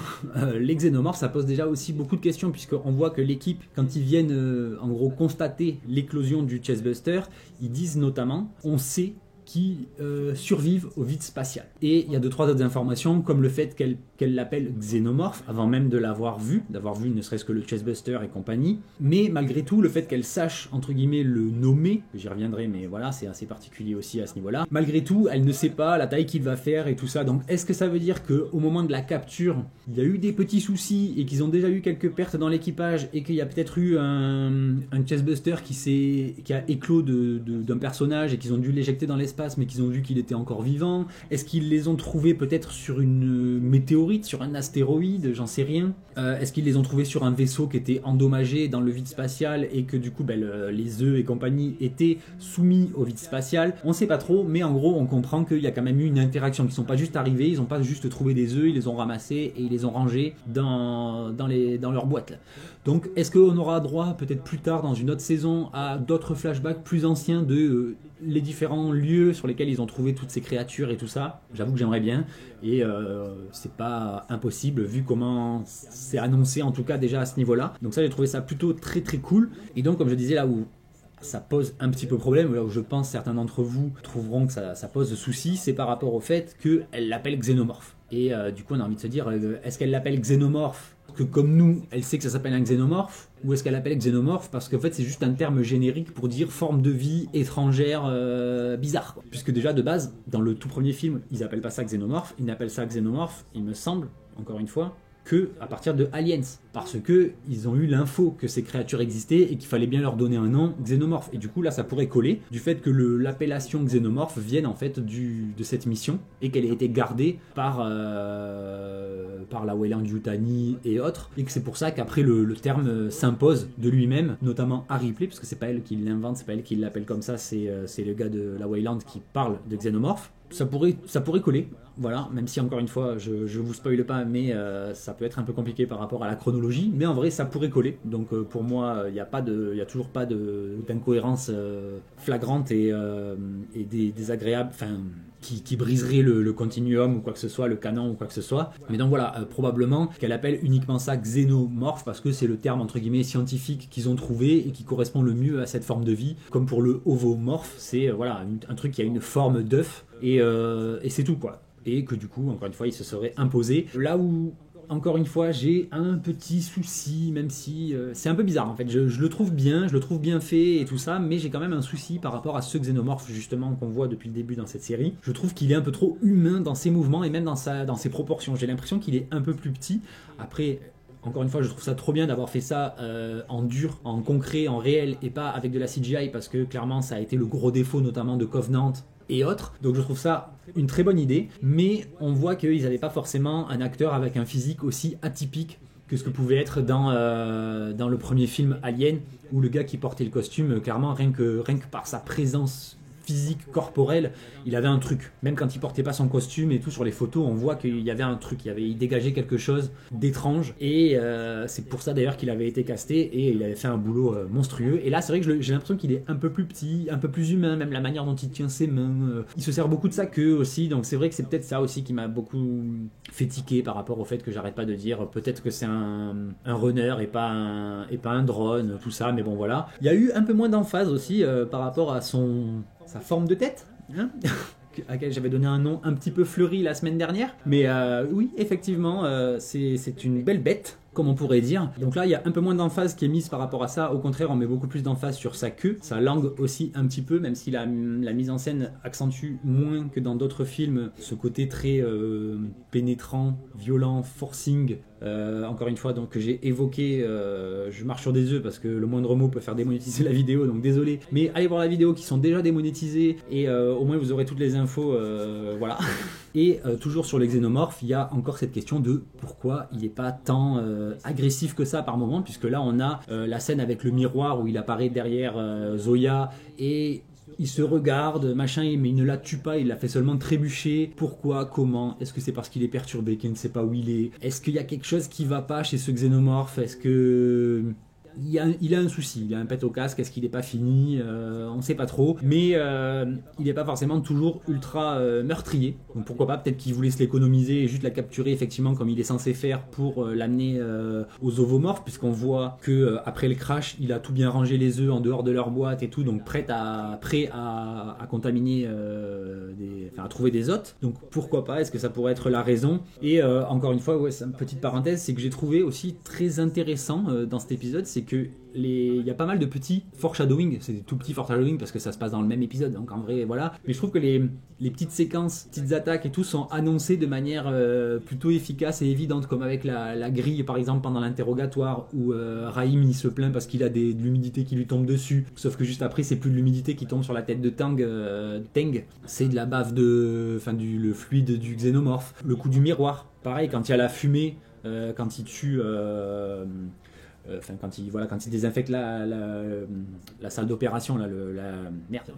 les xénomorphes, ça pose déjà aussi beaucoup de questions, puisqu'on voit que l'équipe, quand ils viennent en gros constater l'éclosion du Chestbuster, ils disent notamment, on sait qui survivent au vide spatial. Et il y a 2-3 autres informations, comme le fait qu'elle l'appelle xénomorphe, avant même de l'avoir vu, ne serait-ce que le Chestbuster et compagnie. Mais malgré tout, le fait qu'elle sache, entre guillemets, le nommer, j'y reviendrai, mais voilà, c'est assez particulier aussi à ce niveau-là. Malgré tout, elle ne sait pas la taille qu'il va faire et tout ça. Donc est-ce que ça veut dire qu'au moment de la capture, il y a eu des petits soucis et qu'ils ont déjà eu quelques pertes dans l'équipage, et qu'il y a peut-être eu un Chestbuster qui a éclos d'un personnage et qu'ils ont dû l'éjecter dans l'espace, l'espace mais qu'ils ont vu qu'il était encore vivant? Est-ce qu'ils les ont trouvés peut-être sur une météorite, sur un astéroïde, j'en sais rien. Est-ce qu'ils les ont trouvés sur un vaisseau qui était endommagé dans le vide spatial et que du coup les œufs et compagnie étaient soumis au vide spatial? On sait pas trop, mais en gros on comprend qu'il y a quand même eu une interaction, qu'ils sont pas juste arrivés, ils ont pas juste trouvé des œufs, ils les ont ramassés et ils les ont rangés dans leur boîte là. Donc est-ce qu'on aura droit peut-être plus tard dans une autre saison à d'autres flashbacks plus anciens de les différents lieux sur lesquels ils ont trouvé toutes ces créatures et tout ça? J'avoue que j'aimerais bien, et c'est pas impossible vu comment c'est annoncé en tout cas déjà à ce niveau-là. Donc ça, j'ai trouvé ça plutôt très très cool. Et donc comme je disais, là où ça pose un petit peu problème, là où je pense certains d'entre vous trouveront que ça pose souci, c'est par rapport au fait qu'elle l'appelle Xénomorphe. Et du coup on a envie de se dire, est-ce qu'elle l'appelle Xénomorphe que comme nous, elle sait que ça s'appelle un xénomorphe, ou est-ce qu'elle l'appelle xénomorphe parce qu'en fait c'est juste un terme générique pour dire forme de vie étrangère bizarre, quoi. Puisque déjà de base, dans le tout premier film, ils appellent pas ça xénomorphe, ils n'appellent ça xénomorphe, il me semble, encore une fois, que à partir de Aliens, parce que ils ont eu l'info que ces créatures existaient et qu'il fallait bien leur donner un nom, xénomorphe. Et du coup là ça pourrait coller du fait que l'appellation xénomorphe vienne en fait de cette mission et qu'elle ait été gardée par la Weyland-Yutani et autres, et que c'est pour ça qu'après le terme s'impose de lui-même, notamment à Ripley, parce que c'est pas elle qui l'invente, c'est pas elle qui l'appelle comme ça, c'est le gars de la Weyland qui parle de xénomorphe. Ça pourrait coller, voilà, même si encore une fois je vous spoile pas, mais ça peut être un peu compliqué par rapport à la chronologie, mais en vrai ça pourrait coller. Donc pour moi il n'y a toujours pas d'incohérence flagrante et désagréable, enfin qui briserait le continuum ou quoi que ce soit, le canon ou quoi que ce soit. Mais donc voilà, probablement qu'elle appelle uniquement ça xénomorphe parce que c'est le terme entre guillemets scientifique qu'ils ont trouvé et qui correspond le mieux à cette forme de vie. Comme pour le ovomorphe, c'est voilà un truc qui a une forme d'œuf et c'est tout quoi. Et que du coup, encore une fois, il se serait imposé. Là où encore une fois, j'ai un petit souci, même si c'est un peu bizarre en fait. Je le trouve bien, je le trouve bien fait et tout ça, mais j'ai quand même un souci par rapport à ce xénomorphe justement qu'on voit depuis le début dans cette série. Je trouve qu'il est un peu trop humain dans ses mouvements et même dans ses proportions. J'ai l'impression qu'il est un peu plus petit. Après, encore une fois, je trouve ça trop bien d'avoir fait ça en dur, en concret, en réel et pas avec de la CGI parce que clairement ça a été le gros défaut notamment de Covenant et autres. Donc je trouve ça une très bonne idée, mais on voit qu'ils n'avaient pas forcément un acteur avec un physique aussi atypique que ce que pouvait être dans le premier film Alien, où le gars qui portait le costume, clairement, rien que par sa présence physique, corporelle, il avait un truc. Même quand il portait pas son costume et tout, sur les photos, on voit qu'il y avait un truc, il dégageait quelque chose d'étrange, et c'est pour ça d'ailleurs qu'il avait été casté, et il avait fait un boulot monstrueux. Et là, c'est vrai que j'ai l'impression qu'il est un peu plus petit, un peu plus humain, même la manière dont il tient ses mains. Il se sert beaucoup de sa queue aussi, donc c'est vrai que c'est peut-être ça aussi qui m'a beaucoup fait tiquer par rapport au fait que j'arrête pas de dire peut-être que c'est un runner et pas un drone, tout ça, mais bon voilà. Il y a eu un peu moins d'emphase aussi par rapport à sa forme de tête, hein à laquelle j'avais donné un nom un petit peu fleuri la semaine dernière. Mais oui, effectivement, c'est une belle bête, comme on pourrait dire. Donc là, il y a un peu moins d'emphase qui est mise par rapport à ça. Au contraire, on met beaucoup plus d'emphase sur sa queue, sa langue aussi un petit peu, même si la mise en scène accentue moins que dans d'autres films ce côté très pénétrant, violent, forcing. Encore une fois, donc que j'ai évoqué, je marche sur des œufs parce que le moindre mot peut faire démonétiser la vidéo, donc désolé. Mais allez voir la vidéo qui sont déjà démonétisées et au moins vous aurez toutes les infos, voilà. Et toujours sur les xénomorphes, il y a encore cette question de pourquoi il n'est pas tant agressif que ça par moment, puisque là on a la scène avec le miroir où il apparaît derrière Zoya et il se regarde, machin, mais il ne la tue pas, il la fait seulement trébucher. Pourquoi? Comment? Est-ce que c'est parce qu'il est perturbé, qu'il ne sait pas où il est? Est-ce qu'il y a quelque chose qui va pas chez ce xénomorphe? Est-ce que... Il a un souci, il a un pet au casque, est-ce qu'il n'est pas fini, on ne sait pas trop, mais il n'est pas forcément toujours ultra meurtrier, donc pourquoi pas, peut-être qu'il voulait se l'économiser et juste la capturer effectivement comme il est censé faire pour l'amener aux ovomorphes, puisqu'on voit que après le crash, il a tout bien rangé les œufs en dehors de leur boîte et tout, donc prêt à contaminer, à trouver des hôtes, donc pourquoi pas, est-ce que ça pourrait être la raison? Et encore une fois, ouais, c'est une petite parenthèse, c'est que j'ai trouvé aussi très intéressant dans cet épisode, c'est que il y a pas mal de petits foreshadowing, c'est des tout petits foreshadowing parce que ça se passe dans le même épisode, donc en vrai voilà, mais je trouve que les petites séquences, petites attaques et tout sont annoncées de manière plutôt efficace et évidente, comme avec la grille par exemple pendant l'interrogatoire où Raïm il se plaint parce qu'il a de l'humidité qui lui tombe dessus, sauf que juste après c'est plus de l'humidité qui tombe sur la tête de Teng, c'est de la bave le fluide du xénomorphe. Le coup du miroir, pareil, quand il y a la fumée, quand il tue quand il désinfecte la salle d'opération,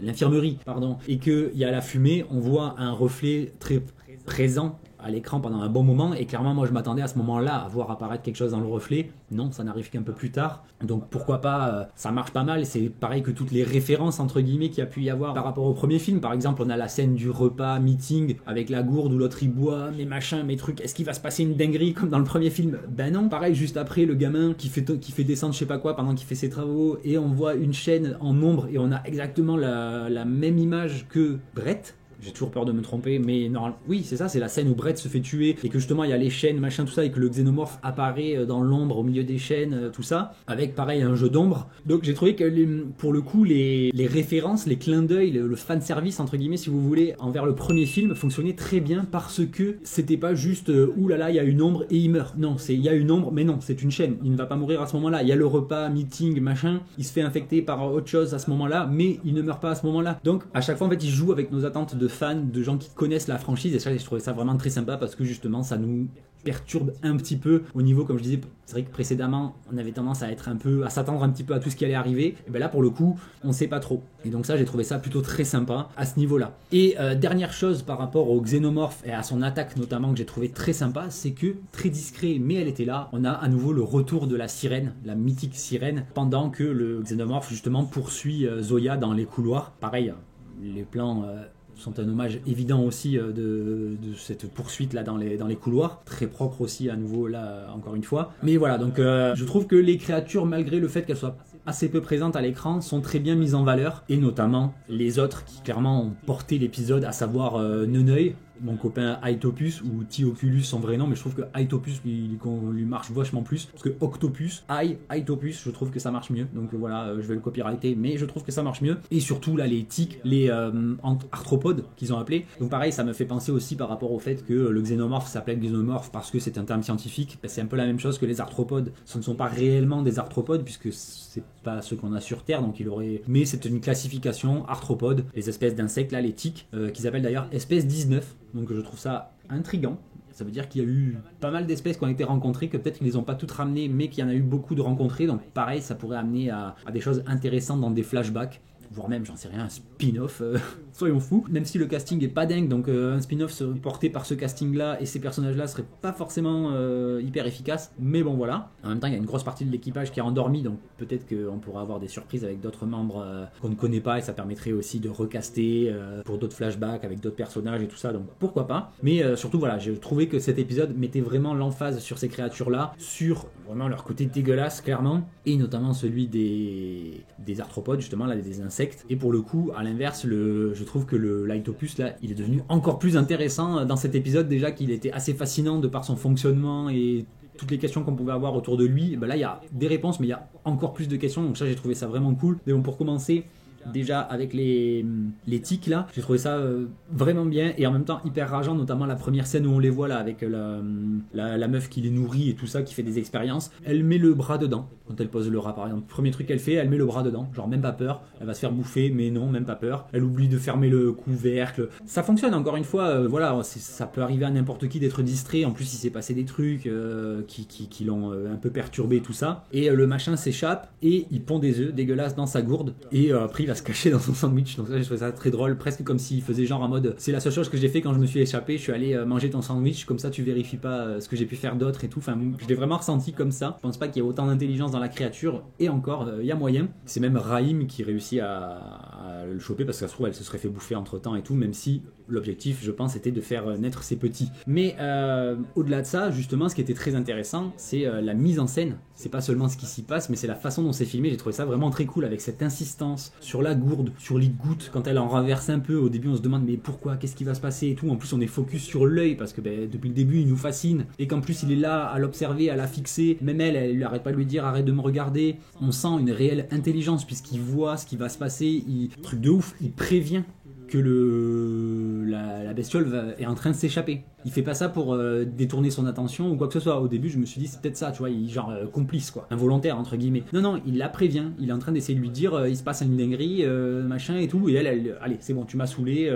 l'infirmerie, pardon, et qu'il y a la fumée, on voit un reflet très présent à l'écran pendant un bon moment, et clairement moi je m'attendais à ce moment-là à voir apparaître quelque chose dans le reflet. Non, ça n'arrive qu'un peu plus tard, donc pourquoi pas, ça marche pas mal. C'est pareil que toutes les références entre guillemets qu'il y a pu y avoir par rapport au premier film. Par exemple, on a la scène du repas meeting avec la gourde où l'autre il boit, mes machins, mes trucs, est-ce qu'il va se passer une dinguerie comme dans le premier film? Ben non. Pareil, juste après, le gamin qui fait descendre je sais pas quoi pendant qu'il fait ses travaux, et on voit une chaîne en ombre et on a exactement la même image que Brett. J'ai toujours peur de me tromper, mais non, oui, c'est ça, c'est la scène où Brett se fait tuer et que justement il y a les chaînes, machin, tout ça, et que le xénomorphe apparaît dans l'ombre au milieu des chaînes, tout ça, avec pareil un jeu d'ombre. Donc j'ai trouvé que pour le coup, les références, les clins d'œil, le fanservice, entre guillemets, si vous voulez, envers le premier film fonctionnait très bien parce que c'était pas juste oulala, il y a une ombre et il meurt. Non, il y a une ombre, mais non, c'est une chaîne, il ne va pas mourir à ce moment-là. Il y a le repas, meeting, machin, il se fait infecter par autre chose à ce moment-là, mais il ne meurt pas à ce moment-là. Donc à chaque fois, en fait, il joue avec nos attentes de fans, de gens qui connaissent la franchise, et ça, je trouvais ça vraiment très sympa parce que justement ça nous perturbe un petit peu au niveau, comme je disais, c'est vrai que précédemment on avait tendance à s'attendre un petit peu à tout ce qui allait arriver, et bien là pour le coup on sait pas trop, et donc ça j'ai trouvé ça plutôt très sympa à ce niveau là. Et dernière chose par rapport au xénomorphe et à son attaque notamment que j'ai trouvé très sympa, c'est que très discret mais elle était là, on a à nouveau le retour de la sirène, la mythique sirène, pendant que le xénomorphe justement poursuit Zoya dans les couloirs. Pareil, les plans sont un hommage évident aussi de cette poursuite là dans les couloirs, très propre aussi à nouveau là encore une fois. Mais voilà, donc je trouve que les créatures, malgré le fait qu'elles soient assez peu présentes à l'écran, sont très bien mises en valeur, et notamment les autres qui clairement ont porté l'épisode, à savoir Neneuil, mon copain Hytopus, ou T-Oculus son vrai nom, mais je trouve que Hytopus lui marche vachement plus, parce que Octopus, Hytopus, je trouve que ça marche mieux, donc voilà, je vais le copyrighter, mais je trouve que ça marche mieux. Et surtout là les tiques, les arthropodes qu'ils ont appelés, donc pareil, ça me fait penser aussi par rapport au fait que le xénomorphe s'appelle xénomorphe parce que c'est un terme scientifique. Ben, c'est un peu la même chose que les arthropodes, ce ne sont pas réellement des arthropodes puisque c'est pas ceux qu'on a sur Terre, donc mais c'est une classification arthropodes, les espèces d'insectes là, les tiques, qu'ils appellent d'ailleurs espèce 19. Donc je trouve ça intriguant. Ça veut dire qu'il y a eu pas mal d'espèces qui ont été rencontrées, que peut-être qu'ils les ont pas toutes ramenées, mais qu'il y en a eu beaucoup de rencontrées. Donc pareil, ça pourrait amener à des choses intéressantes dans des flashbacks, voire même, j'en sais rien, un spin-off, soyons fous. Même si le casting est pas dingue, donc un spin-off porté par ce casting-là et ces personnages-là serait pas forcément hyper efficace, mais bon voilà. En même temps, il y a une grosse partie de l'équipage qui est endormi, donc peut-être qu'on pourra avoir des surprises avec d'autres membres qu'on ne connaît pas, et ça permettrait aussi de recaster pour d'autres flashbacks avec d'autres personnages et tout ça, donc pourquoi pas. Mais surtout voilà, j'ai trouvé que cet épisode mettait vraiment l'emphase sur ces créatures-là, sur vraiment leur côté dégueulasse clairement, et notamment celui des arthropodes, justement là, des insectes. Et pour le coup, à l'inverse, je trouve que le Hytopus là, il est devenu encore plus intéressant dans cet épisode, déjà qu'il était assez fascinant de par son fonctionnement et toutes les questions qu'on pouvait avoir autour de lui. Ben là, il y a des réponses, mais il y a encore plus de questions, donc ça, j'ai trouvé ça vraiment cool. Mais bon, pour commencer, déjà avec les tiques là, j'ai trouvé ça vraiment bien, et en même temps hyper rageant, notamment la première scène où on les voit là avec la meuf qui les nourrit et tout ça, qui fait des expériences. Elle met le bras dedans quand elle pose le rat par exemple. Premier truc qu'elle fait, elle met le bras dedans, genre même pas peur, elle va se faire bouffer, mais non, même pas peur. Elle oublie de fermer le couvercle. Ça fonctionne encore une fois, voilà, ça peut arriver à n'importe qui d'être distrait, en plus il s'est passé des trucs qui l'ont un peu perturbé, tout ça, et le machin s'échappe et il pond des œufs dégueulasses dans sa gourde, et après il va se cacher dans son sandwich. Donc ça, j'ai trouvé ça très drôle, presque comme s'il faisait genre en mode c'est la seule chose que j'ai fait quand je me suis échappé, je suis allé manger ton sandwich, comme ça tu vérifies pas ce que j'ai pu faire d'autre et tout. Enfin, je l'ai vraiment ressenti comme ça. Je pense pas qu'il y ait autant d'intelligence dans la créature, et encore il y a moyen. C'est même Raïm qui réussit à le choper, parce que ça se trouve elle se serait fait bouffer entre temps et tout, même si l'objectif, je pense, était de faire naître ses petits. Mais au-delà de ça, justement, ce qui était très intéressant, c'est la mise en scène. C'est pas seulement ce qui s'y passe, mais c'est la façon dont c'est filmé. J'ai trouvé ça vraiment très cool, avec cette insistance sur la gourde, sur les gouttes. Quand elle en renverse un peu, au début on se demande mais pourquoi, qu'est-ce qui va se passer et tout. En plus on est focus sur l'œil parce que depuis le début il nous fascine, et qu'en plus il est là à l'observer, à la fixer. Même elle lui arrête pas de lui dire arrête de me regarder. On sent une réelle intelligence puisqu'il voit ce qui va se passer. Truc de ouf, il prévient que la bestiole est en train de s'échapper. Il fait pas ça pour détourner son attention ou quoi que ce soit. Au début, je me suis dit, c'est peut-être ça, tu vois, complice, quoi. Involontaire, entre guillemets. Non, il la prévient. Il est en train d'essayer de lui dire, il se passe une dinguerie, machin et tout. Et elle, allez, c'est bon, tu m'as saoulé,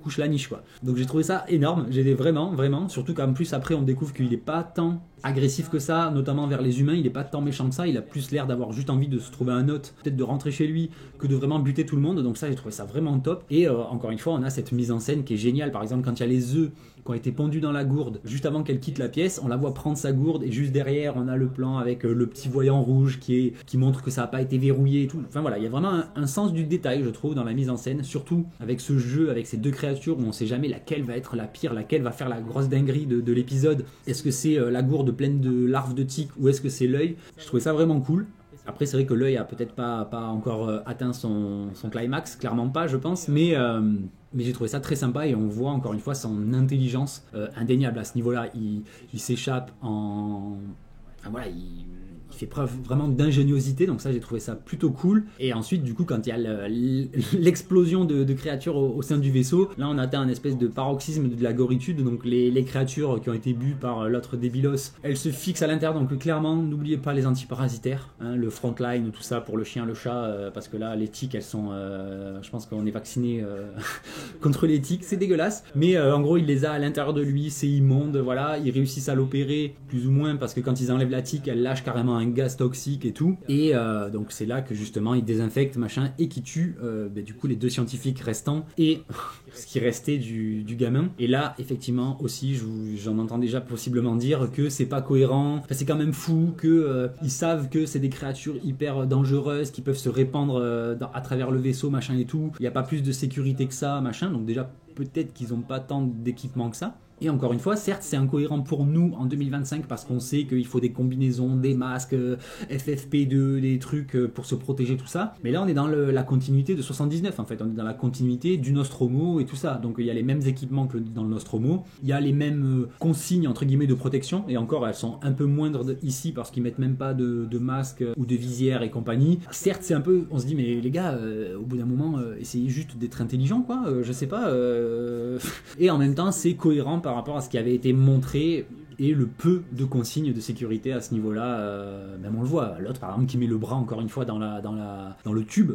couche la niche, quoi. Donc j'ai trouvé ça énorme. J'étais vraiment, surtout qu'en plus, après, on découvre qu'il est pas tant agressif que ça, notamment vers les humains. Il est pas tant méchant que ça. Il a plus l'air d'avoir juste envie de se trouver un hôte, peut-être de rentrer chez lui, que de vraiment buter tout le monde. Donc ça, j'ai trouvé ça vraiment top. Et encore une fois, on a cette mise en scène qui est géniale. Par exemple, quand il y a les œufs qui ont été pondus dans la gourde, juste avant qu'elle quitte la pièce, on la voit prendre sa gourde, et juste derrière, on a le plan avec le petit voyant rouge qui montre que ça n'a pas été verrouillé et tout. Enfin voilà, il y a vraiment un sens du détail, je trouve, dans la mise en scène, surtout avec ce jeu, avec ces deux créatures où on sait jamais laquelle va être la pire, laquelle va faire la grosse dinguerie de l'épisode. Est-ce que c'est la gourde pleine de larves de tiques, ou est-ce que c'est l'œil? Je trouvais ça vraiment cool. Après, c'est vrai que l'œil a peut-être pas encore atteint son climax, clairement pas, je pense, mais j'ai trouvé ça très sympa, et on voit encore une fois son intelligence indéniable à ce niveau-là. Il s'échappe en... Enfin voilà, il fait preuve vraiment d'ingéniosité, donc ça j'ai trouvé ça plutôt cool. Et ensuite du coup quand il y a l'explosion de créatures au sein du vaisseau, là on atteint un espèce de paroxysme de la goritude. Donc les créatures qui ont été bues par l'autre débilos, elles se fixent à l'intérieur. Donc clairement n'oubliez pas les antiparasitaires, hein, le frontline, tout ça pour le chien, le chat, parce que là les tiques elles sont je pense qu'on est vacciné contre les tiques, c'est dégueulasse, mais en gros il les a à l'intérieur de lui, c'est immonde. Voilà, ils réussissent à l'opérer plus ou moins, parce que quand ils enlèvent la tique, elle lâche carrément un gaz toxique et tout, et donc c'est là que justement ils désinfectent machin, et qui tuent du coup les deux scientifiques restants et ce qui restait du gamin. Et là effectivement aussi j'en entends déjà possiblement dire que c'est pas cohérent. Enfin, c'est quand même fou que ils savent que c'est des créatures hyper dangereuses qui peuvent se répandre à travers le vaisseau machin et tout. Il n'y a pas plus de sécurité que ça machin, donc déjà peut-être qu'ils n'ont pas tant d'équipement que ça. Et encore une fois, certes, c'est incohérent pour nous en 2025 parce qu'on sait qu'il faut des combinaisons, des masques, FFP2, des trucs pour se protéger, tout ça. Mais là, on est dans la continuité de 79, en fait. On est dans la continuité du Nostromo et tout ça. Donc, il y a les mêmes équipements que dans le Nostromo. Il y a les mêmes consignes, entre guillemets, de protection. Et encore, elles sont un peu moindres ici parce qu'ils mettent même pas de masque ou de visière et compagnie. Certes, c'est un peu... On se dit, mais les gars, au bout d'un moment, essayez juste d'être intelligent, quoi. Je sais pas. Et en même temps, c'est cohérent par rapport à ce qui avait été montré et le peu de consignes de sécurité à ce niveau-là. Même on le voit, l'autre par exemple qui met le bras encore une fois dans le tube,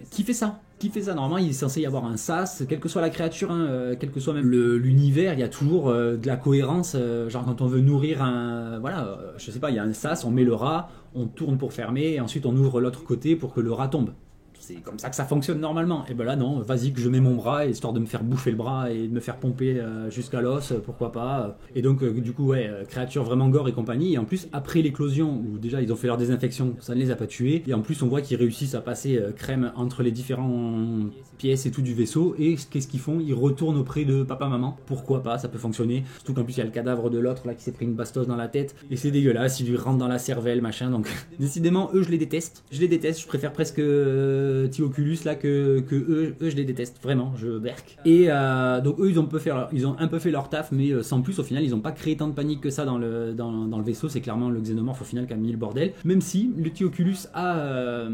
qui fait ça. Normalement il est censé y avoir un sas, quelle que soit la créature, hein, quel que soit même l'univers, il y a toujours de la cohérence, genre quand on veut nourrir je sais pas, il y a un sas, on met le rat, on tourne pour fermer, et ensuite on ouvre l'autre côté pour que le rat tombe. C'est comme ça que ça fonctionne normalement. Et ben là non, vas-y que je mets mon bras, histoire de me faire bouffer le bras et de me faire pomper jusqu'à l'os, pourquoi pas. Et donc du coup créature vraiment gore et compagnie. Et en plus après l'éclosion, où déjà ils ont fait leur désinfection, ça ne les a pas tués. Et en plus on voit qu'ils réussissent à passer crème entre les différentes pièces et tout du vaisseau. Et qu'est-ce qu'ils font? Ils retournent auprès de papa maman. Pourquoi pas, ça peut fonctionner. Surtout qu'en plus il y a le cadavre de l'autre là qui s'est pris une bastos dans la tête. Et c'est dégueulasse, il lui rentre dans la cervelle machin. Donc décidément eux je les déteste. Je préfère presque Oculus là que eux je les déteste vraiment, je berk. Et donc eux ils ont un peu fait leur taf, mais sans plus. Au final ils ont pas créé tant de panique que ça dans le vaisseau. C'est clairement le xénomorphe au final qui a mis le bordel, même si le petit Oculus a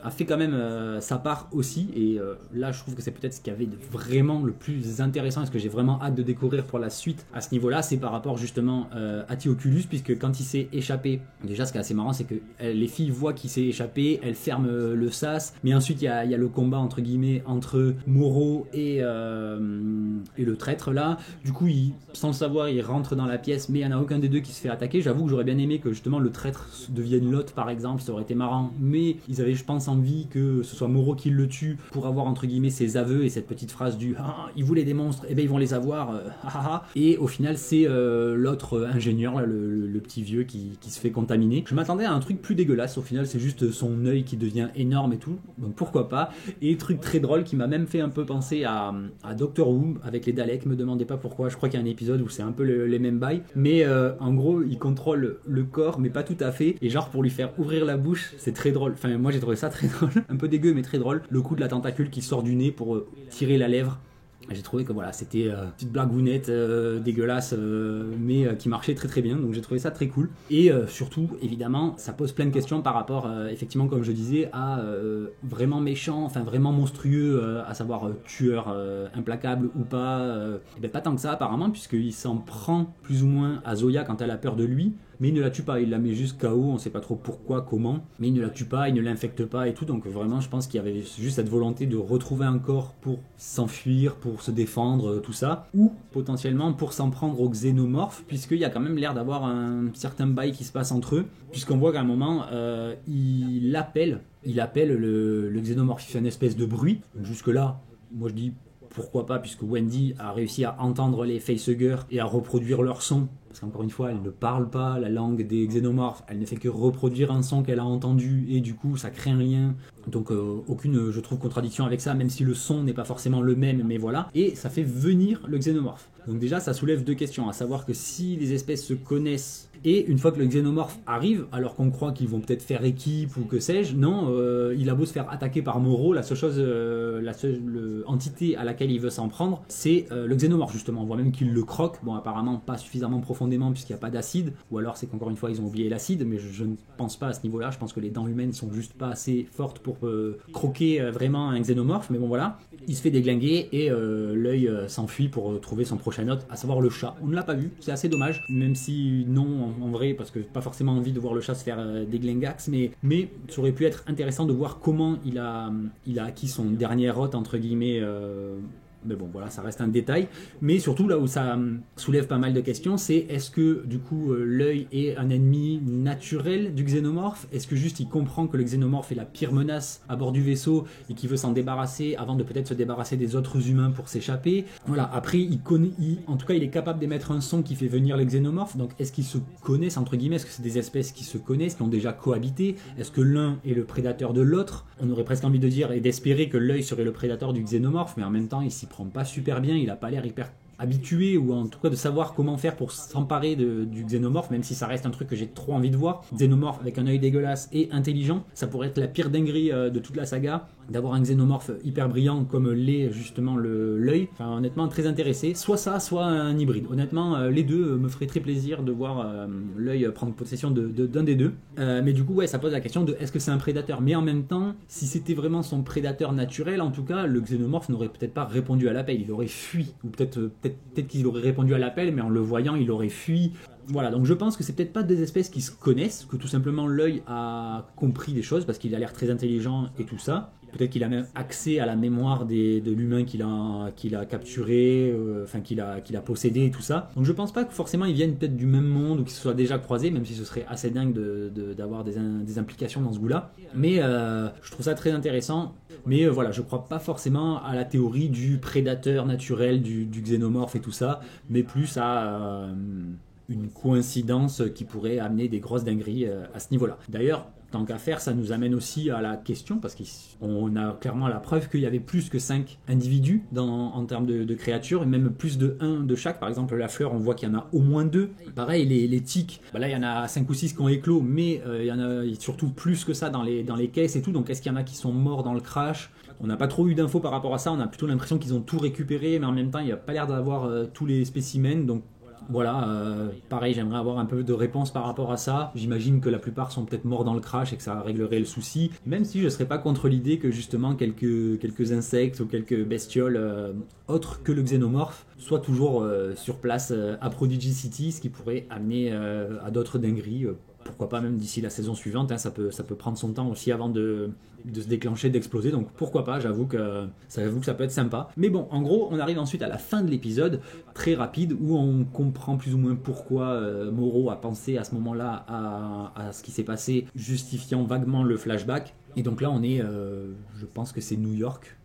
fait quand même sa part aussi. Et là je trouve que c'est peut-être ce qui avait vraiment le plus intéressant et ce que j'ai vraiment hâte de découvrir pour la suite à ce niveau là, c'est par rapport justement à Oculus, puisque quand il s'est échappé, déjà ce qui est assez marrant c'est que les filles voient qu'il s'est échappé, elles ferment le sas, mais ensuite il y a le combat entre guillemets entre Moreau et le traître là. Du coup sans le savoir il rentre dans la pièce, mais il n'y en a aucun des deux qui se fait attaquer. J'avoue que j'aurais bien aimé que justement le traître devienne l'autre par exemple, ça aurait été marrant, mais ils avaient je pense envie que ce soit Moreau qui le tue pour avoir entre guillemets ses aveux et cette petite phrase du ils voulaient des monstres, et ben ils vont les avoir, et au final c'est l'autre ingénieur là, le petit vieux qui se fait contaminer. Je m'attendais à un truc plus dégueulasse, au final c'est juste son œil qui devient énorme et tout, donc pourquoi pas. Et truc très drôle qui m'a même fait un peu penser à Doctor Who avec les Daleks, me demandez pas pourquoi, je crois qu'il y a un épisode où c'est un peu les mêmes bails, mais en gros il contrôle le corps mais pas tout à fait, et genre pour lui faire ouvrir la bouche, c'est très drôle, enfin moi j'ai trouvé ça très drôle, un peu dégueu mais très drôle, le coup de la tentacule qui sort du nez pour tirer la lèvre. J'ai trouvé que voilà, c'était une petite blagounette dégueulasse, mais qui marchait très très bien, donc j'ai trouvé ça très cool. Et surtout, évidemment, ça pose plein de questions par rapport, effectivement, comme je disais, à vraiment méchant, enfin vraiment monstrueux, à savoir tueur implacable ou pas. Et ben, pas tant que ça apparemment, puisqu'il s'en prend plus ou moins à Zoya quand elle a peur de lui. Mais il ne la tue pas, il la met juste KO, on ne sait pas trop pourquoi, comment, mais il ne la tue pas, il ne l'infecte pas et tout, donc vraiment je pense qu'il y avait juste cette volonté de retrouver un corps pour s'enfuir, pour se défendre, tout ça, ou potentiellement pour s'en prendre aux xénomorphes, puisqu'il y a quand même l'air d'avoir un certain bail qui se passe entre eux, puisqu'on voit qu'à un moment, il appelle le xénomorphe, il fait une espèce de bruit, donc jusque là, moi je dis pourquoi pas, puisque Wendy a réussi à entendre les facehuggers et à reproduire leur son. Parce qu'encore une fois, elle ne parle pas la langue des xénomorphes, elle ne fait que reproduire un son qu'elle a entendu, et du coup ça crée un lien. Donc aucune, je trouve, contradiction avec ça, même si le son n'est pas forcément le même, mais voilà. Et ça fait venir le xénomorphe. Donc déjà, ça soulève deux questions, à savoir que si les espèces se connaissent, et une fois que le xénomorphe arrive, alors qu'on croit qu'ils vont peut-être faire équipe ou que sais-je, non, il a beau se faire attaquer par Moreau, la seule chose, la seule entité à laquelle il veut s'en prendre, c'est le xénomorphe justement. On voit même qu'il le croque, bon apparemment pas suffisamment profondément puisqu'il n'y a pas d'acide, ou alors c'est qu'encore une fois ils ont oublié l'acide, mais je ne pense pas à ce niveau-là, je pense que les dents humaines sont juste pas assez fortes pour croquer vraiment un xénomorphe, mais bon voilà, il se fait déglinguer et l'œil s'enfuit pour trouver son prochain hôte, à savoir le chat. On ne l'a pas vu, c'est assez dommage, même si non en vrai, parce que pas forcément envie de voir le chat se faire déglingax, mais ça aurait pu être intéressant de voir comment il a acquis son dernier hôte entre guillemets. Mais bon, voilà, ça reste un détail. Mais surtout, là où ça soulève pas mal de questions, c'est est-ce que, du coup, l'œil est un ennemi naturel du xénomorphe? Est-ce que juste il comprend que le xénomorphe est la pire menace à bord du vaisseau et qu'il veut s'en débarrasser avant de peut-être se débarrasser des autres humains pour s'échapper? Voilà, après, en tout cas, il est capable d'émettre un son qui fait venir les xénomorphes. Donc, est-ce qu'ils se connaissent, entre guillemets? Est-ce que c'est des espèces qui se connaissent, qui ont déjà cohabité? Est-ce que l'un est le prédateur de l'autre? On aurait presque envie de dire et d'espérer que l'œil serait le prédateur du xénomorphe, mais en même temps, il s'y prend pas super bien, il a pas l'air hyper habitué, ou en tout cas de savoir comment faire pour s'emparer du xénomorphe, même si ça reste un truc que j'ai trop envie de voir. Xénomorphe avec un œil dégueulasse et intelligent, ça pourrait être la pire dinguerie de toute la saga, d'avoir un xénomorphe hyper brillant comme l'est justement l'œil. Enfin honnêtement très intéressé, soit ça, soit un hybride. Honnêtement les deux me feraient très plaisir de voir l'œil prendre possession d'un des deux. Mais du coup ouais, ça pose la question de est-ce que c'est un prédateur, mais en même temps si c'était vraiment son prédateur naturel, en tout cas le xénomorphe n'aurait peut-être pas répondu à l'appel, il aurait fui, ou peut-être qu'il aurait répondu à l'appel, mais en le voyant il aurait fui. Voilà, donc je pense que c'est peut-être pas des espèces qui se connaissent, que tout simplement l'œil a compris des choses parce qu'il a l'air très intelligent et tout ça. Peut-être qu'il a même accès à la mémoire de l'humain qu'il a capturé, qu'il a possédé et tout ça. Donc je pense pas que forcément ils viennent peut-être du même monde ou qu'ils se soient déjà croisés, même si ce serait assez dingue d'avoir des implications dans ce goût-là. Mais je trouve ça très intéressant. Mais voilà, je crois pas forcément à la théorie du prédateur naturel, du xénomorphe et tout ça, mais plus à une coïncidence qui pourrait amener des grosses dingueries à ce niveau-là. D'ailleurs, tant qu'à faire, ça nous amène aussi à la question, parce qu'on a clairement la preuve qu'il y avait plus que 5 individus en termes de créatures, et même plus de 1 de chaque. Par exemple, la fleur, on voit qu'il y en a au moins 2. Pareil, les tiques, là il y en a 5 ou 6 qui ont éclos, mais il y en a surtout plus que ça dans les caisses et tout. Donc est-ce qu'il y en a qui sont morts dans le crash? On n'a pas trop eu d'infos par rapport à ça, on a plutôt l'impression qu'ils ont tout récupéré, mais en même temps, il n'y a pas l'air d'avoir tous les spécimens, donc voilà, pareil, j'aimerais avoir un peu de réponse par rapport à ça. J'imagine que la plupart sont peut-être morts dans le crash et que ça réglerait le souci, même si je ne serais pas contre l'idée que justement quelques insectes ou quelques bestioles autres que le xénomorphe soient toujours sur place à Prodigy City, ce qui pourrait amener à d'autres dingueries. Pourquoi pas même d'ici la saison suivante, hein, ça peut prendre son temps aussi avant de se déclencher, d'exploser, donc pourquoi pas, j'avoue que ça peut être sympa. Mais bon, en gros, on arrive ensuite à la fin de l'épisode, très rapide, où on comprend plus ou moins pourquoi Moreau a pensé à ce moment-là à ce qui s'est passé, justifiant vaguement le flashback. Et donc là, on est, je pense que c'est New York.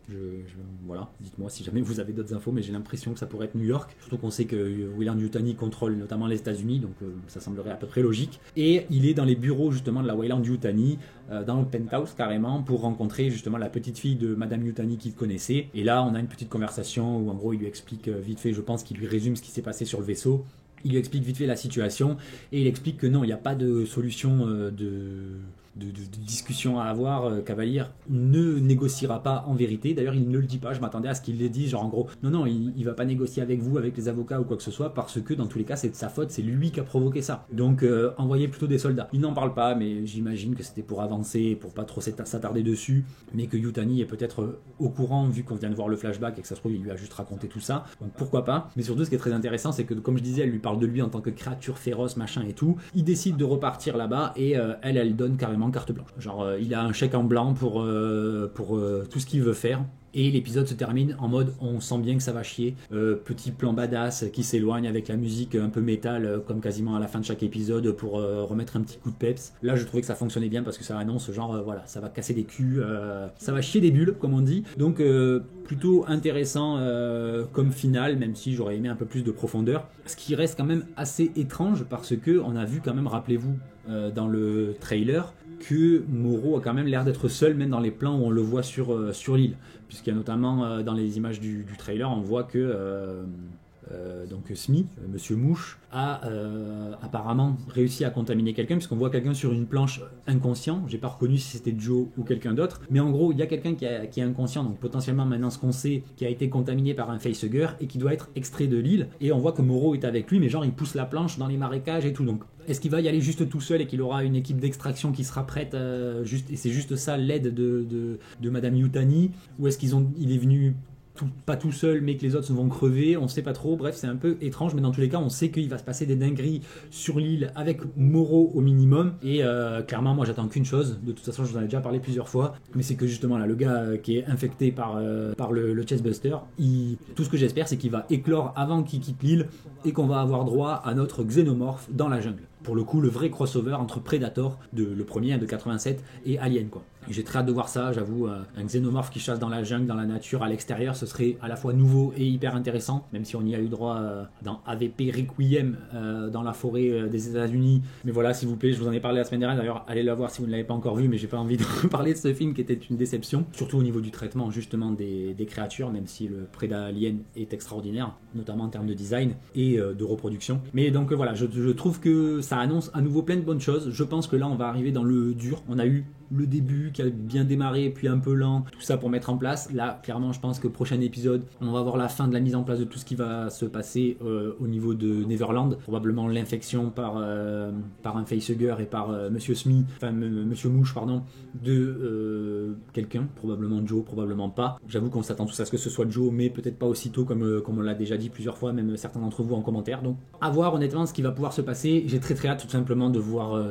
Voilà, dites-moi si jamais vous avez d'autres infos, mais j'ai l'impression que ça pourrait être New York. Surtout qu'on sait que Weyland-Yutani contrôle notamment les États-Unis, donc ça semblerait à peu près logique. Et il est dans les bureaux justement de la Weyland-Yutani, dans le penthouse carrément, pour rencontrer justement la petite fille de Madame Yutani qu'il connaissait. Et là, on a une petite conversation où en gros il lui explique vite fait, je pense qu'il lui résume ce qui s'est passé sur le vaisseau. Il lui explique vite fait la situation et il explique que non, il n'y a pas de solution de discussion à avoir. Cavalier ne négociera pas en vérité. D'ailleurs, il ne le dit pas. Je m'attendais à ce qu'il l'ait dit, genre en gros, non, il ne va pas négocier avec vous, avec les avocats ou quoi que ce soit, parce que dans tous les cas, c'est de sa faute, c'est lui qui a provoqué ça. Donc, envoyez plutôt des soldats. Il n'en parle pas, mais j'imagine que c'était pour avancer, pour pas trop s'attarder dessus, mais que Yutani est peut-être au courant, vu qu'on vient de voir le flashback et que ça se trouve, il lui a juste raconté tout ça. Donc, pourquoi pas. Mais surtout, ce qui est très intéressant, c'est que, comme je disais, elle lui parle de lui en tant que créature féroce, machin et tout. Il décide de repartir là-bas et elle donne carrément carte blanche. Genre, il a un chèque en blanc pour tout ce qu'il veut faire. Et l'épisode se termine en mode on sent bien que ça va chier. Petit plan badass qui s'éloigne avec la musique un peu métal, comme quasiment à la fin de chaque épisode, pour remettre un petit coup de peps. Là, je trouvais que ça fonctionnait bien parce que ça annonce genre voilà, ça va casser des culs, ça va chier des bulles, comme on dit. Donc, plutôt intéressant comme finale, même si j'aurais aimé un peu plus de profondeur. Ce qui reste quand même assez étrange parce que on a vu quand même, rappelez-vous, dans le trailer, que Moreau a quand même l'air d'être seul, même dans les plans où on le voit sur l'île. Puisqu'il y a notamment dans les images du trailer, on voit que donc Smee, Monsieur Mouche, a apparemment réussi à contaminer quelqu'un, puisqu'on voit quelqu'un sur une planche inconscient. J'ai pas reconnu si c'était Joe ou quelqu'un d'autre, mais en gros il y a quelqu'un qui est inconscient, donc potentiellement maintenant ce qu'on sait, qui a été contaminé par un facehugger et qui doit être extrait de l'île. Et on voit que Moreau est avec lui, mais genre il pousse la planche dans les marécages et tout. Donc est-ce qu'il va y aller juste tout seul et qu'il aura une équipe d'extraction qui sera prête et c'est juste ça l'aide de Madame Yutani, ou est-ce qu'il est venu pas tout seul, mais que les autres vont crever, on sait pas trop. Bref, c'est un peu étrange, mais dans tous les cas, on sait qu'il va se passer des dingueries sur l'île avec Moreau au minimum. Et clairement, moi, j'attends qu'une chose. De toute façon, je vous en ai déjà parlé plusieurs fois, mais c'est que justement là, le gars qui est infecté par le Chestbuster, tout ce que j'espère, c'est qu'il va éclore avant qu'il quitte l'île et qu'on va avoir droit à notre xénomorphe dans la jungle. Pour le coup, le vrai crossover entre Predator, le premier de 87, et Alien, quoi. Et j'ai très hâte de voir ça, j'avoue, un xénomorphe qui chasse dans la jungle, dans la nature, à l'extérieur, ce serait à la fois nouveau et hyper intéressant, même si on y a eu droit dans AVP Requiem, dans la forêt des États-Unis. Mais voilà, s'il vous plaît, je vous en ai parlé la semaine dernière, d'ailleurs, allez la voir si vous ne l'avez pas encore vu, mais j'ai pas envie de parler de ce film qui était une déception, surtout au niveau du traitement, justement, des créatures, même si le Alien est extraordinaire, notamment en termes de design et de reproduction. Mais donc voilà, je trouve que ça annonce à nouveau plein de bonnes choses. Je pense que là, on va arriver dans le dur. On a eu le début qui a bien démarré, puis un peu lent, tout ça pour mettre en place. Là, clairement, je pense que prochain épisode, on va voir la fin de la mise en place de tout ce qui va se passer au niveau de Neverland. Probablement l'infection par un facehugger et par Monsieur Smee, enfin Monsieur Mouche, pardon, de quelqu'un, probablement Joe, probablement pas. J'avoue qu'on s'attend tous à ce que ce soit Joe, mais peut-être pas aussitôt comme on l'a déjà dit plusieurs fois, même certains d'entre vous en commentaire. Donc, à voir honnêtement ce qui va pouvoir se passer. J'ai très hâte tout simplement de voir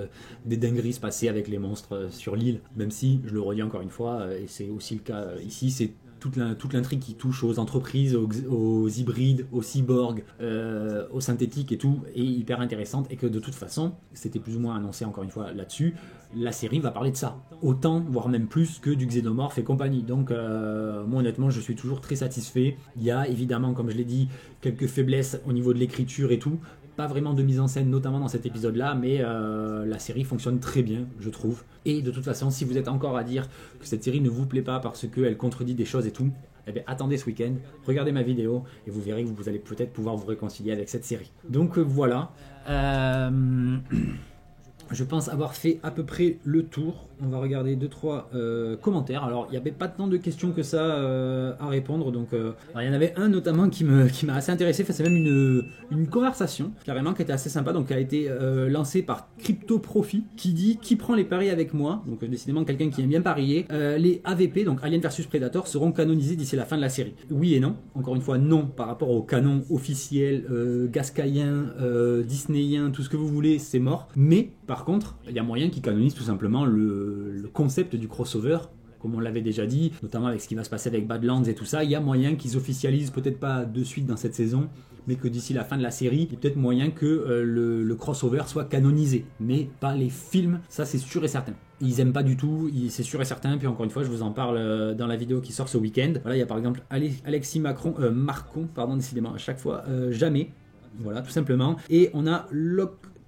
des dingueries se passer avec les monstres sur l'île. Même si, je le redis encore une fois, et c'est aussi le cas ici, c'est toute l'intrigue qui touche aux entreprises, aux hybrides, aux cyborgs, aux synthétiques et tout, est hyper intéressante, et que de toute façon, c'était plus ou moins annoncé encore une fois là-dessus, la série va parler de ça. Autant, voire même plus que du xénomorphe et compagnie. Donc, moi honnêtement, je suis toujours très satisfait. Il y a évidemment, comme je l'ai dit, quelques faiblesses au niveau de l'écriture et tout. Pas vraiment de mise en scène, notamment dans cet épisode-là, mais la série fonctionne très bien, je trouve. Et de toute façon, si vous êtes encore à dire que cette série ne vous plaît pas parce qu'elle contredit des choses et tout, eh bien, attendez ce week-end, regardez ma vidéo et vous verrez que vous allez peut-être pouvoir vous réconcilier avec cette série. Donc voilà. Je pense avoir fait à peu près le tour. On va regarder 2-3 commentaires. Alors, il n'y avait pas tant de questions que ça à répondre. Donc, il y en avait un notamment qui m'a assez intéressé. Enfin, c'est même une conversation, carrément, qui était assez sympa. Donc, qui a été lancée par Crypto Profit, qui dit: qui prend les paris avec moi? Donc, décidément, quelqu'un qui aime bien parier. Les AVP, donc Alien vs Predator, seront canonisés d'ici la fin de la série. Oui et non. Encore une fois, non par rapport au canon officiel, gascaïen, disneyen, tout ce que vous voulez, c'est mort. Mais, par contre, il y a moyen qu'ils canonisent tout simplement le concept du crossover comme on l'avait déjà dit, notamment avec ce qui va se passer avec Badlands et tout ça, il y a moyen qu'ils officialisent, peut-être pas de suite dans cette saison, mais que d'ici la fin de la série, il y a peut-être moyen que le crossover soit canonisé, mais pas les films, ça c'est sûr et certain. Ils aiment pas du tout, c'est sûr et certain, puis encore une fois je vous en parle dans la vidéo qui sort ce week-end. Voilà, il y a par exemple Alexis Marcon, décidément à chaque fois, jamais, voilà tout simplement, et on a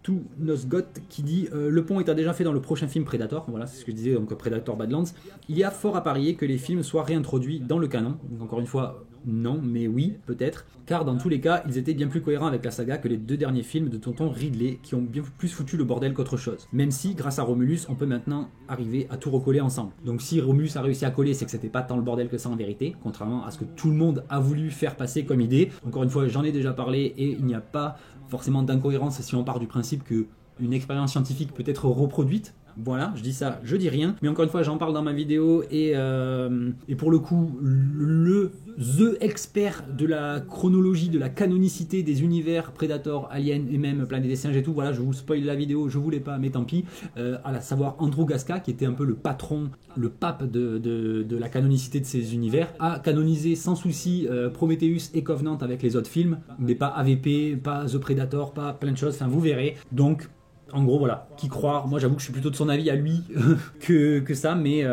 To Nosgoth qui dit le pont étant déjà fait dans le prochain film Predator, voilà c'est ce que je disais, donc Predator Badlands, il y a fort à parier que les films soient réintroduits dans le canon, donc encore une fois non, mais oui, peut-être, car dans tous les cas, ils étaient bien plus cohérents avec la saga que les 2 derniers films de tonton Ridley, qui ont bien plus foutu le bordel qu'autre chose. Même si, grâce à Romulus, on peut maintenant arriver à tout recoller ensemble. Donc si Romulus a réussi à coller, c'est que c'était pas tant le bordel que ça en vérité, contrairement à ce que tout le monde a voulu faire passer comme idée. Encore une fois, j'en ai déjà parlé, et il n'y a pas forcément d'incohérence si on part du principe que une expérience scientifique peut être reproduite. Voilà, je dis ça, je dis rien. Mais encore une fois, j'en parle dans ma vidéo et pour le coup, the expert de la chronologie, de la canonicité des univers Predator, Alien et même Planète des Singes et tout, voilà, je vous spoil la vidéo, je voulais pas, mais tant pis. À savoir Andrew Gasca, qui était un peu le patron, le pape de la canonicité de ces univers, a canonisé sans souci Prometheus et Covenant avec les autres films, mais pas AVP, pas The Predator, pas plein de choses, enfin vous verrez. Donc, en gros, voilà, qui croire. Moi, j'avoue que je suis plutôt de son avis à lui que ça, mais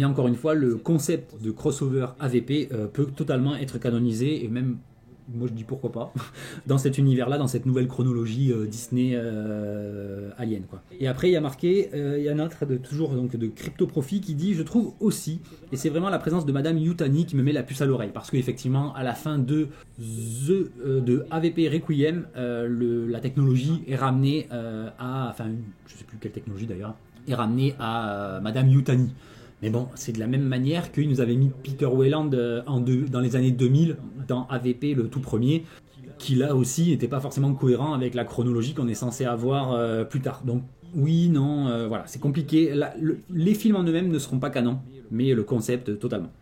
encore une fois, le concept de crossover AVP peut totalement être canonisé, et même, moi je dis pourquoi pas, dans cet univers-là, dans cette nouvelle chronologie Disney Alien, quoi. Et après, il y a marqué, il y en a un autre toujours donc, de Crypto Profit qui dit, je trouve aussi, et c'est vraiment la présence de Madame Yutani qui me met la puce à l'oreille, parce qu'effectivement, à la fin de AVP Requiem, la technologie est ramenée enfin, je sais plus quelle technologie d'ailleurs, est ramenée à Madame Yutani. Mais bon, c'est de la même manière qu'ils nous avaient mis Peter Weyland dans les années 2000, dans AVP, le tout premier, qui là aussi n'était pas forcément cohérent avec la chronologie qu'on est censé avoir plus tard. Donc oui, non, voilà, c'est compliqué. Les films en eux-mêmes ne seront pas canons, mais le concept totalement.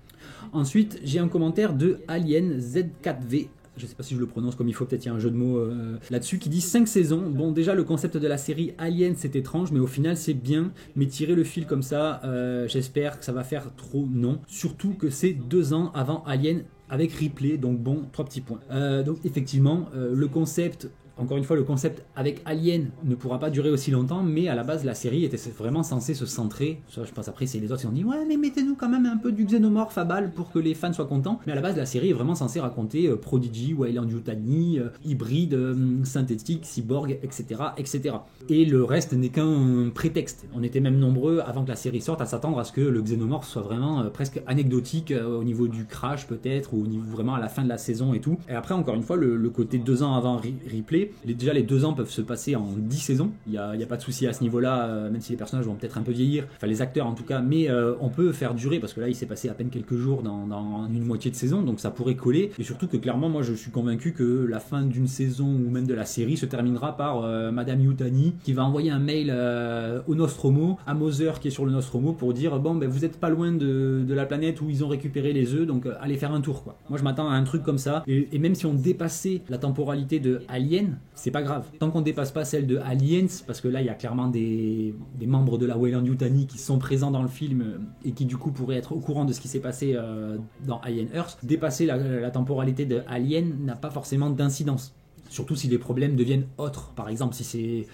Ensuite, j'ai un commentaire de Alien Z4V. Je sais pas si je le prononce comme il faut, peut-être il y a un jeu de mots là-dessus, qui dit 5 saisons. Bon, déjà le concept de la série Alien c'est étrange, mais au final c'est bien. Mais tirer le fil comme ça, j'espère que ça va faire trop non. Surtout que c'est 2 ans avant Alien avec Ripley, donc bon, 3 petits points. Donc effectivement, le concept... Encore une fois, le concept avec Alien ne pourra pas durer aussi longtemps, mais à la base, la série était vraiment censée se centrer. Ça, je pense après, c'est les autres qui ont dit ouais, mais mettez-nous quand même un peu du xénomorphe à balle pour que les fans soient contents. Mais à la base, la série est vraiment censée raconter Prodigy, Weyland Yutani, hybride, synthétique, cyborg, etc., etc. Et le reste n'est qu'un prétexte. On était même nombreux, avant que la série sorte, à s'attendre à ce que le xénomorphe soit vraiment presque anecdotique au niveau du crash, peut-être, ou au niveau vraiment à la fin de la saison et tout. Et après, encore une fois, le côté 2 ans avant Ripley. Déjà les 2 ans peuvent se passer en 10 saisons, il n'y a pas de souci à ce niveau-là, même si les personnages vont peut-être un peu vieillir, enfin les acteurs en tout cas, mais on peut faire durer, parce que là il s'est passé à peine quelques jours dans une moitié de saison, donc ça pourrait coller, et surtout que clairement moi je suis convaincu que la fin d'une saison ou même de la série se terminera par Madame Yutani qui va envoyer un mail au Nostromo, à Moser qui est sur le Nostromo, pour dire bon ben vous n'êtes pas loin de la planète où ils ont récupéré les œufs, donc allez faire un tour quoi. Moi je m'attends à un truc comme ça, et même si on dépassait la temporalité de Alien, c'est pas grave. Tant qu'on dépasse pas celle de Aliens, parce que là il y a clairement des membres de la Weyland Yutani qui sont présents dans le film et qui du coup pourraient être au courant de ce qui s'est passé dans Alien Earth, dépasser la temporalité de Alien n'a pas forcément d'incidence. Surtout si les problèmes deviennent autres. Par exemple, si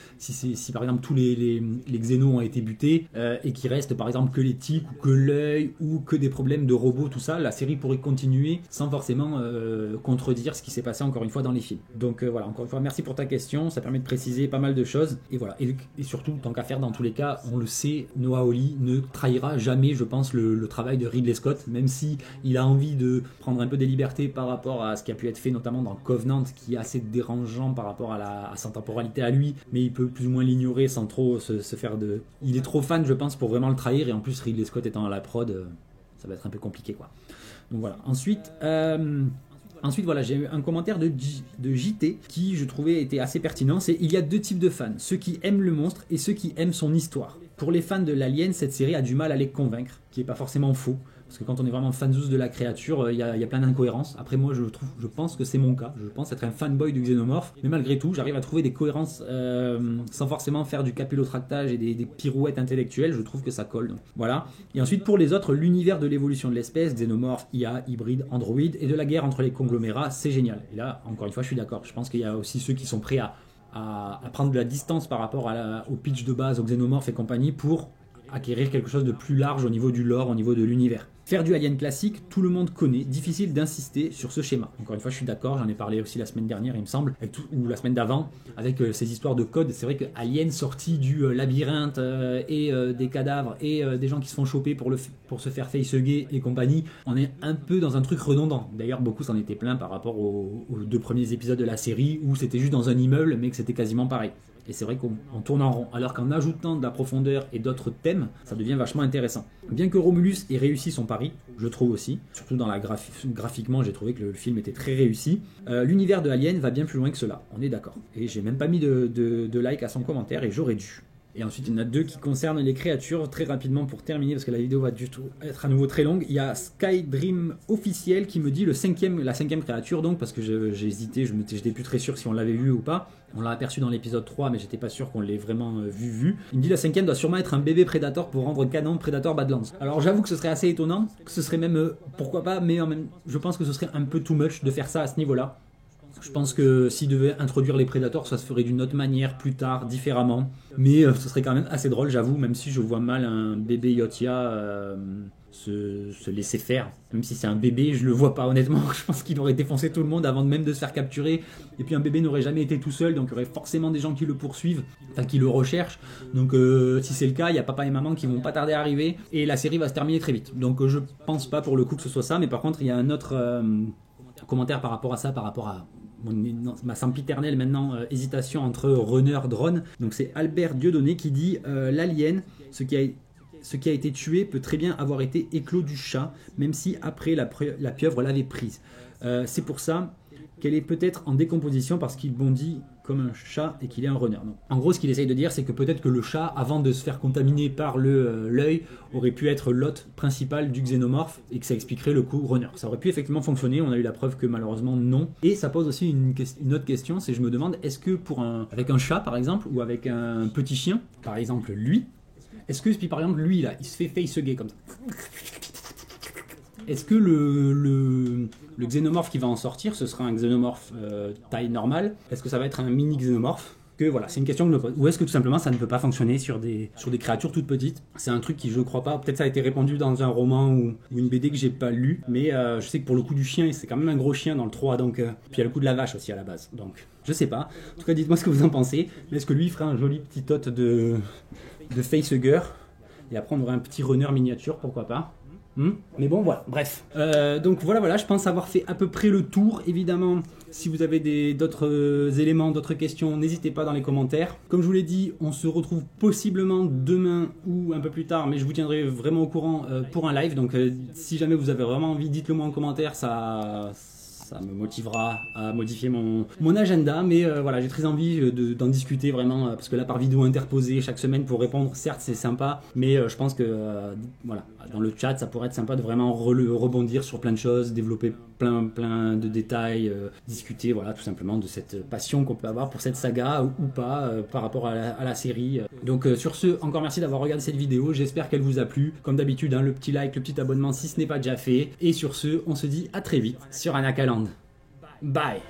par exemple tous les xénos ont été butés et qu'il reste par exemple que les tiques ou que l'œil ou que des problèmes de robots, tout ça, la série pourrait continuer sans forcément contredire ce qui s'est passé encore une fois dans les films. Donc voilà, encore une fois, merci pour ta question. Ça permet de préciser pas mal de choses. Et voilà. Et surtout, tant qu'à faire, dans tous les cas, on le sait, Noah Hawley ne trahira jamais, je pense, le travail de Ridley Scott, même si il a envie de prendre un peu des libertés par rapport à ce qui a pu être fait, notamment dans Covenant, qui est assez dérangeant par rapport à sa temporalité à lui, mais il peut plus ou moins l'ignorer sans trop se faire de... Il est trop fan, je pense, pour vraiment le trahir, et en plus Ridley Scott étant à la prod, ça va être un peu compliqué quoi. Donc voilà. Ensuite voilà, j'ai eu un commentaire de JT qui je trouvais était assez pertinent, c'est il y a 2 types de fans, ceux qui aiment le monstre et ceux qui aiment son histoire. Pour les fans de l'Alien, cette série a du mal à les convaincre, qui est pas forcément faux. parce que quand on est vraiment fanzous de la créature, il y a plein d'incohérences. Après moi je pense que c'est mon cas, je pense être un fanboy du xénomorphe, mais malgré tout j'arrive à trouver des cohérences sans forcément faire du capillotractage et des pirouettes intellectuelles, je trouve que ça colle. Donc, voilà. Et ensuite pour les autres, l'univers de l'évolution de l'espèce, xénomorphe, IA, hybride, androïde, et de la guerre entre les conglomérats, c'est génial. Et là, encore une fois, je suis d'accord, je pense qu'il y a aussi ceux qui sont prêts à prendre de la distance par rapport au pitch de base, aux xénomorphes et compagnie, pour acquérir quelque chose de plus large au niveau du lore, au niveau de l'univers. Faire du Alien classique, tout le monde connaît, difficile d'insister sur ce schéma. Encore une fois, je suis d'accord, j'en ai parlé aussi la semaine dernière, il me semble, ou la semaine d'avant, avec ces histoires de code. C'est vrai que Alien sorti du labyrinthe et des cadavres et des gens qui se font choper pour se faire facehugger et compagnie, on est un peu dans un truc redondant. D'ailleurs, beaucoup s'en étaient plaints par rapport aux 2 premiers épisodes de la série où c'était juste dans un immeuble, mais que c'était quasiment pareil. Et c'est vrai qu'on tourne en rond, alors qu'en ajoutant de la profondeur et d'autres thèmes, ça devient vachement intéressant. Bien que Romulus ait réussi son pari, je trouve aussi, surtout dans graphiquement, j'ai trouvé que le film était très réussi, l'univers de Alien va bien plus loin que cela, on est d'accord. Et j'ai même pas mis de like à son commentaire, et j'aurais dû. Et ensuite, il y en a 2 qui concernent les créatures, très rapidement pour terminer, parce que la vidéo va du tout être à nouveau très longue. Il y a Skydream officiel qui me dit la 5e créature, donc, parce que j'ai hésité, j'étais plus très sûr si on l'avait vu ou pas. On l'a aperçu dans l'épisode 3, mais j'étais pas sûr qu'on l'ait vraiment vu. Il me dit la 5e doit sûrement être un bébé Predator pour rendre canon Predator Badlands. Alors j'avoue que ce serait assez étonnant, que ce serait même, pourquoi pas, mais je pense que ce serait un peu too much de faire ça à ce niveau-là. Je pense que s'il devait introduire les Predators, ça se ferait d'une autre manière, plus tard, différemment. Mais ce serait quand même assez drôle, j'avoue, même si je vois mal un bébé Yotia se laisser faire. Même si c'est un bébé, je le vois pas honnêtement. Je pense qu'il aurait défoncé tout le monde avant même de se faire capturer. Et puis un bébé n'aurait jamais été tout seul, donc il y aurait forcément des gens qui le poursuivent, enfin qui le recherchent. Donc si c'est le cas, il y a papa et maman qui vont pas tarder à arriver. Et la série va se terminer très vite. Donc je pense pas pour le coup que ce soit ça. Mais par contre, il y a un autre commentaire par rapport à ça, par rapport à ma sempiternelle maintenant hésitation entre runner drone. Donc c'est Albert Dieudonné qui dit l'alien, ce qui a été tué peut très bien avoir été éclos du chat, même si après la pieuvre l'avait prise. C'est pour ça qu'elle est peut-être en décomposition parce qu'il bondit comme un chat et qu'il est un runner. Donc, en gros, ce qu'il essaye de dire, c'est que peut-être que le chat, avant de se faire contaminer par l'œil, aurait pu être l'hôte principal du xénomorphe et que ça expliquerait le coup runner. Ça aurait pu effectivement fonctionner, on a eu la preuve que malheureusement non. Et ça pose aussi une autre question, c'est je me demande, est-ce que avec un chat par exemple, ou avec un petit chien, par exemple lui, est-ce que par exemple lui là, il se fait facehugger comme ça? Est-ce que le xénomorphe qui va en sortir, ce sera un xénomorphe taille normale? Est-ce que ça va être un mini xénomorphe? Que voilà, c'est une question que je me pose. Ou est-ce que tout simplement ça ne peut pas fonctionner sur des créatures toutes petites? C'est un truc qui, je crois pas, peut-être ça a été répandu dans un roman ou une BD que j'ai pas lu, mais je sais que pour le coup du chien, c'est quand même un gros chien dans le 3, donc puis il y a le coup de la vache aussi à la base, donc je sais pas. En tout cas, dites-moi ce que vous en pensez. Mais est-ce que lui il ferait un joli petit hôte de facehugger et après on aurait un petit runner miniature, pourquoi pas? Mais bon voilà, bref. Donc voilà, je pense avoir fait à peu près le tour. Évidemment, si vous avez d'autres éléments, d'autres questions, n'hésitez pas dans les commentaires. Comme je vous l'ai dit, on se retrouve possiblement demain ou un peu plus tard, mais je vous tiendrai vraiment au courant pour un live. Donc si jamais vous avez vraiment envie, dites-le moi en commentaire, ça me motivera à modifier mon agenda, mais voilà, j'ai très envie d'en discuter vraiment, parce que là par vidéo interposée chaque semaine pour répondre, certes c'est sympa, mais je pense que voilà, dans le chat ça pourrait être sympa de vraiment rebondir sur plein de choses, développer plein de détails, discuter voilà tout simplement de cette passion qu'on peut avoir pour cette saga ou pas par rapport à la série. Donc sur ce, encore merci d'avoir regardé cette vidéo, j'espère qu'elle vous a plu. Comme d'habitude, hein, le petit like, le petit abonnement si ce n'est pas déjà fait. Et sur ce, on se dit à très vite sur Anakaland. Bye.